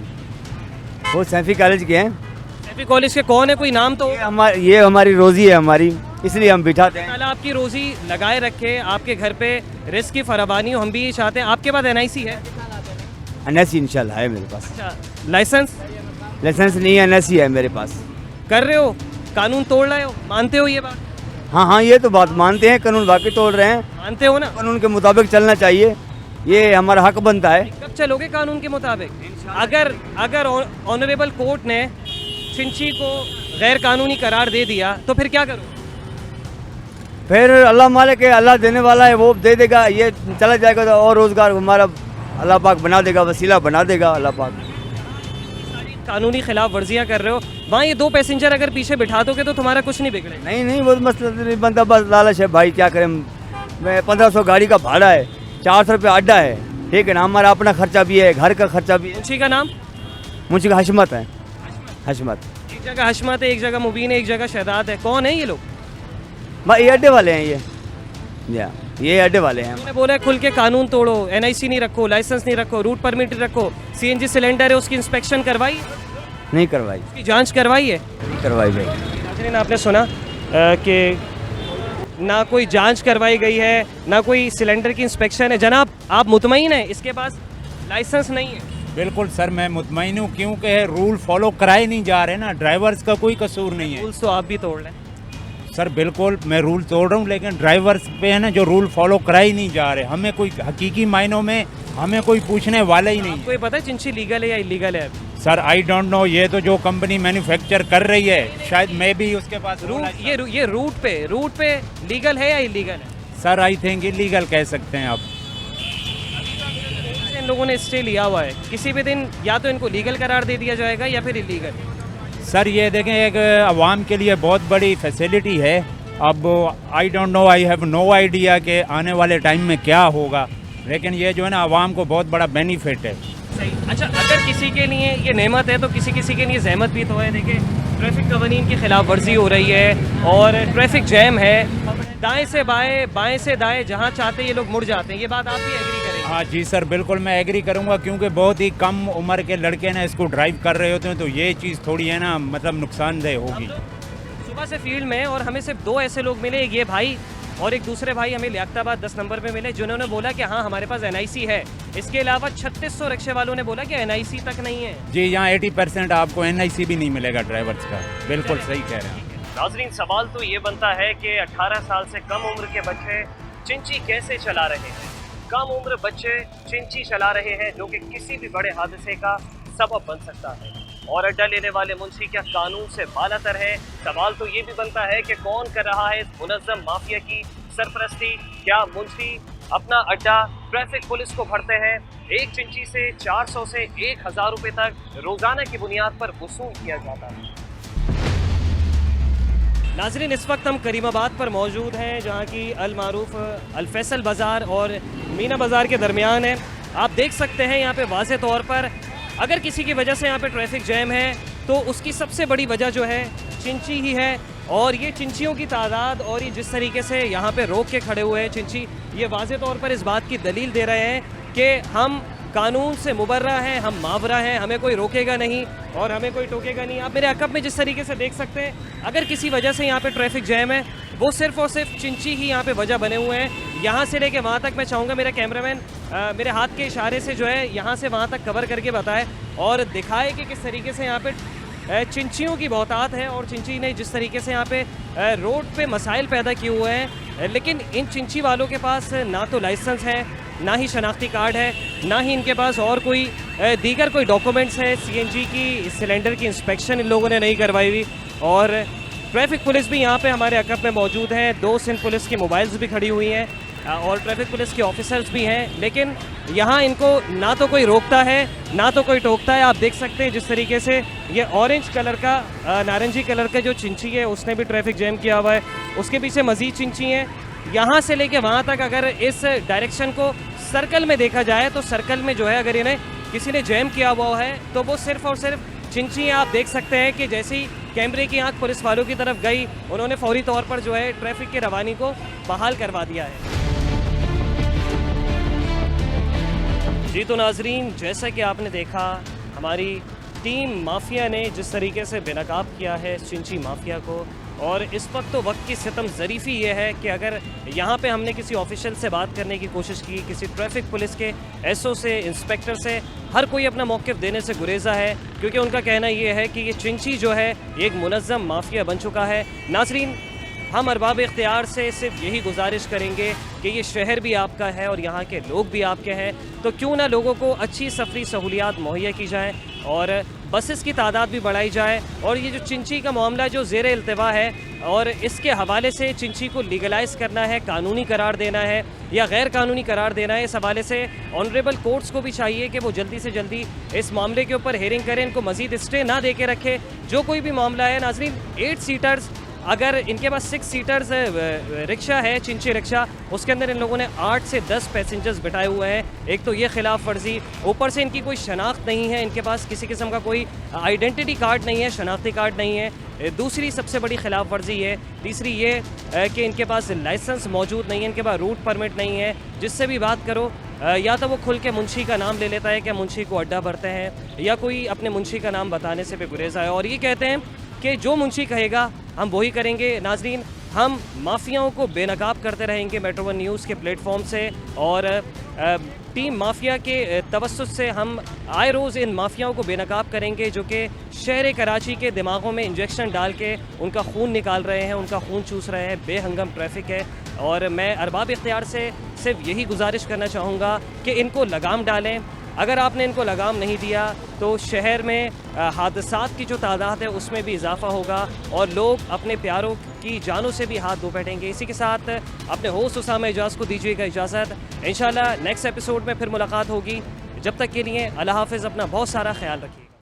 वो सैफी कॉलेज के हैं। सैफी कॉलेज के कौन है? कोई नाम तो? ये हमारी रोज़ी है हमारी, इसलिए हम बिठाते हैं। आपकी रोज़ी लगाए रखे, आपके घर पे रिस्क की फरावानी हो, हम भी ये चाहते हैं। आपके पास NIC है? NIC इंशाल्लाह है मेरे पास। अच्छा, लाइसेंस नहीं है, NIC है मेरे पास। कर रहे हो, कानून तोड़ रहे हो, मानते हो ये बात? हाँ, ये तो बात मानते हैं, कानून वाकई तोड़ रहे हैं। मानते हो ना? कानून के मुताबिक चलना चाहिए, ये हमारा हक बनता है। कब चलोगे कानून के मुताबिक? अगर ऑनरेबल कोर्ट ने चिंची को गैर कानूनी करार दे दिया तो फिर क्या करो? फिर अल्लाह मालिक है, अल्लाह देने वाला है, वो दे देगा, ये चला जाएगा तो और रोज़गार हमारा अल्लाह पाक बना देगा, वसीला बना देगा अल्लाह पाक। कानूनी खिलाफ वर्जियाँ कर रहे हो। वहाँ ये 2 पैसेंजर अगर पीछे बिठा दोगे तो तुम्हारा कुछ नहीं बिगड़ेगा? नहीं, वो मसला नहीं बनता, बस लालच है भाई, क्या करें। मैं 1500 गाड़ी का भाड़ा है, 400 रुपये अड्डा है, ठीक है ना, हमारा अपना खर्चा भी है, घर का खर्चा भी है। मुंशी का नाम? मुंशी का हशमत है। हशमत एक जगह हशमत है, एक जगह मुबीन है, एक जगह शहजाद है। कौन है ये लोग? भाई ये अड्डे वाले हैं, ये अड्डे वाले हैं। उन्होंने बोला खुल के कानून तोड़ो, NIC नहीं रखो, लाइसेंस नहीं रखो, रूट परमिट रखो, CNG सिलेंडर है उसकी इंस्पेक्शन करवाई? नहीं करवाई। उसकी जांच करवाई है? नहीं करवाई भाई। नाज़रीन, आपने सुना कि ना कोई जांच करवाई गई है, ना कोई सिलेंडर की इंस्पेक्शन है। जनाब, आप मुतमईन हैं इसके पास लाइसेंस नहीं है? बिल्कुल सर, मैं मुतमईन हूँ, क्योंकि रूल फॉलो कराए नहीं जा रहे ना, ड्राइवर्स का कोई कसूर नहीं है। रूल्स तो आप भी तोड़ रहे हैं सर। बिल्कुल मैं रूल तोड़ रहा हूँ, लेकिन ड्राइवर्स पे है ना जो रूल फॉलो कराए नहीं जा रहे। हमें कोई हकीकी मायनों में हमें कोई पूछने वाला ही नहीं। कोई पता है चिंची लीगल है या इलीगल है? सर आई डोंट नो, ये तो जो कंपनी मैन्युफैक्चर कर रही है, शायद मैं भी उसके पास ये रूट पे लीगल है या इलीगल है? सर आई थिंक इलीगल कह सकते हैं आप। इन लोगों ने स्टे लिया हुआ है, किसी भी दिन या तो इनको लीगल करार दे दिया जाएगा या फिर इलीगल। सर ये देखें, एक आवाम के लिए बहुत बड़ी फैसिलिटी है। अब I don't know, I have no idea कि आने वाले टाइम में क्या होगा, लेकिन ये जो है ना आवाम को बहुत बड़ा बेनिफिट है। सही। अच्छा, अगर किसी के लिए ये नेमत है तो किसी के लिए जहमत भी तो है। देखिए, ट्रैफिक कवानीन की खिलाफ वर्जी हो रही है और ट्रैफिक जैम है, दाएं से बाएं से दाएं, जहां चाहते ये लोग मुड़ जाते हैं। ये बात आप भी एग्री करेंगे? हाँ जी सर, बिल्कुल मैं एग्री करूंगा, क्योंकि बहुत ही कम उम्र के लड़के ना इसको ड्राइव कर रहे होते हैं, तो ये चीज़ थोड़ी है ना, मतलब नुकसानदेह होगी। सुबह से फील्ड में और हमें सिर्फ 2 ऐसे लोग मिले, एक ये भाई और एक दूसरे भाई हमें लियाकताबाद 10 नंबर पे मिले जिन्होंने बोला कि हाँ हमारे पास NIC है। इसके अलावा 3600 रिक्शे वालों ने बोला कि NIC तक नहीं है। जी, यहाँ 80% आपको NIC भी नहीं मिलेगा ड्राइवर्स का। बिल्कुल सही कह रहे हैं। नाज़रीन, सवाल तो ये बनता है कि 18 साल से कम उम्र के बच्चे चिंची कैसे चला रहे हैं। कम उम्र बच्चे चिंची चला रहे हैं जो कि किसी भी बड़े हादसे का सबब बन सकता है। और अड्डा लेने वाले मुंशी क्या कानून से बालातर है? सवाल तो ये भी बनता है कि कौन कर रहा है इस मुनज़्ज़म माफिया की सरपरस्ती। क्या मुंशी अपना अड्डा ट्रैफिक पुलिस को भरते हैं? एक चिंची से 400 से 1000 रुपए तक रोजाना की बुनियाद पर वसूल किया जाता है। नाज़रीन, इस वक्त हम करीमाबाद पर मौजूद हैं जहां की अल मारूफ अल फैसल बाज़ार और मीना बाज़ार के दरमियान है। आप देख सकते हैं यहाँ पे वाज़े तौर पर अगर किसी की वजह से यहाँ पे ट्रैफिक जैम है तो उसकी सबसे बड़ी वजह जो है चिंची ही है। और ये चिंचियों की तादाद और ये जिस तरीके से यहाँ पे रोक के खड़े हुए हैं चिंची, ये वाज़े तौर पर इस बात की दलील दे रहे हैं कि हम कानून से मुबर्रा हैं, हम मावरा हैं, हमें कोई रोकेगा नहीं और हमें कोई टोकेगा नहीं। आप मेरे अकब में जिस तरीके से देख सकते हैं, अगर किसी वजह से यहाँ पे ट्रैफिक जैम है वो सिर्फ और सिर्फ चिंची ही यहाँ पे वजह बने हुए हैं। यहाँ से लेके वहाँ तक मैं चाहूँगा मेरा कैमरामैन मेरे हाथ के इशारे से जो है यहाँ से वहाँ तक कवर करके बताए और दिखाए कि किस तरीके से यहाँ पे चिंचियों की बहुतात है और चिंची ने जिस तरीके से यहाँ पे रोड पे मसाइल पैदा किए हुए हैं। लेकिन इन चिंची वालों के पास ना तो लाइसेंस है, ना ही शनाख्ती कार्ड है, ना ही इनके पास और कोई दीगर कोई डॉक्यूमेंट्स है। CNG की सिलेंडर की इंस्पेक्शन इन लोगों ने नहीं करवाई हुई। और ट्रैफिक पुलिस भी यहाँ पे हमारे अकब में मौजूद है। 2 सिंध पुलिस की मोबाइल्स भी खड़ी हुई हैं और ट्रैफिक पुलिस के ऑफिसर्स भी हैं। लेकिन यहाँ इनको ना तो कोई रोकता है ना तो कोई टोकता है। आप देख सकते हैं जिस तरीके से ये ऑरेंज कलर का नारंगी कलर का जो चिंची है उसने भी ट्रैफिक जैम किया हुआ है। उसके पीछे मज़ीद चिंची हैं। यहाँ से लेके वहाँ तक अगर इस डायरेक्शन को सर्कल में देखा जाए तो सर्कल में जो है अगर इन्हें किसी ने जैम किया हुआ है तो वो सिर्फ और सिर्फ चिंची। आप देख सकते हैं कि जैसे ही कैमरे की आंख पुलिस वालों की तरफ गई उन्होंने फौरी तौर पर जो है ट्रैफिक की रवानी को बहाल करवा दिया है। जी तो नाजरीन, जैसा कि आपने देखा हमारी टीम माफिया ने जिस तरीके से बेनकाब किया है चिंची माफिया को। और इस वक्त तो वक्त की सितम ज़रीफ़ी ये है कि अगर यहाँ पे हमने किसी ऑफिशियल से बात करने की कोशिश की, किसी ट्रैफिक पुलिस के SO से, इंस्पेक्टर से, हर कोई अपना मौक़िफ़ देने से गुरेज़ा है क्योंकि उनका कहना ये है कि ये चिंची जो है ये एक मुनज़्ज़म माफिया बन चुका है। नाज़रीन, हम अरबाब इख्तियार से सिर्फ यही गुजारिश करेंगे कि ये शहर भी आपका है और यहाँ के लोग भी आपके हैं, तो क्यों ना लोगों को अच्छी सफरी सहूलियात मुहैया की जाए और बसेस की तादाद भी बढ़ाई जाए। और ये जो चिंची का मामला जो ज़ेर इल्तिवा है और इसके हवाले से चिंची को लीगलाइज़ करना है, कानूनी करार देना है या गैर कानूनी करार देना है, इस हवाले से ऑनरेबल कोर्ट्स को भी चाहिए कि वो जल्दी से जल्दी इस मामले के ऊपर हेयरिंग करें, इनको मज़ीद स्टे ना दे के रखे। जो कोई भी मामला है नाज़रीन, 8 सीटर्स अगर इनके पास 6 सीटर्स रिक्शा है, चिंची रिक्शा, उसके अंदर इन लोगों ने 8 से 10 पैसेंजर्स बिठाए हुए हैं। एक तो ये खिलाफ वर्जी, ऊपर से इनकी कोई शनाख्त नहीं है, इनके पास किसी किस्म का कोई आइडेंटिटी कार्ड नहीं है, शनाख्ती कार्ड नहीं है। दूसरी सबसे बड़ी खिलाफ वर्जी है। तीसरी ये कि इनके पास लाइसेंस मौजूद नहीं है, इनके पास रूट परमिट नहीं है। जिससे भी बात करो या तो वो खुल के मुंशी का नाम ले लेता है कि मुंशी को अड्डा भरते हैं, या कोई अपने मुंशी का नाम बताने से भी गुरेज़ा है और ये कहते हैं कि जो मुंशी कहेगा हम वही करेंगे। नाजरीन, हम माफियाओं को बेनकाब करते रहेंगे मेट्रो 1 न्यूज़ के प्लेटफॉर्म से और टीम माफिया के तवस्सुत से हम आए रोज़ इन माफियाओं को बेनकाब करेंगे जो कि शहर कराची के दिमागों में इंजेक्शन डाल के उनका खून निकाल रहे हैं, उनका खून चूस रहे हैं। बेहंगम ट्रैफिक है और मैं अरबाब इख्तियार से सिर्फ यही गुजारिश करना चाहूँगा कि इनको लगाम डालें। अगर आपने इनको लगाम नहीं दिया तो शहर में हादसात की जो तादाद है उसमें भी इजाफा होगा और लोग अपने प्यारों की जानों से भी हाथ धो बैठेंगे। इसी के साथ अपने होस्ट उसामा एजाज को दीजिएगा इजाज़त। इंशाल्लाह नेक्स्ट एपिसोड में फिर मुलाकात होगी। जब तक के लिए अल्लाह हाफ़िज़, अपना बहुत सारा ख्याल रखिए।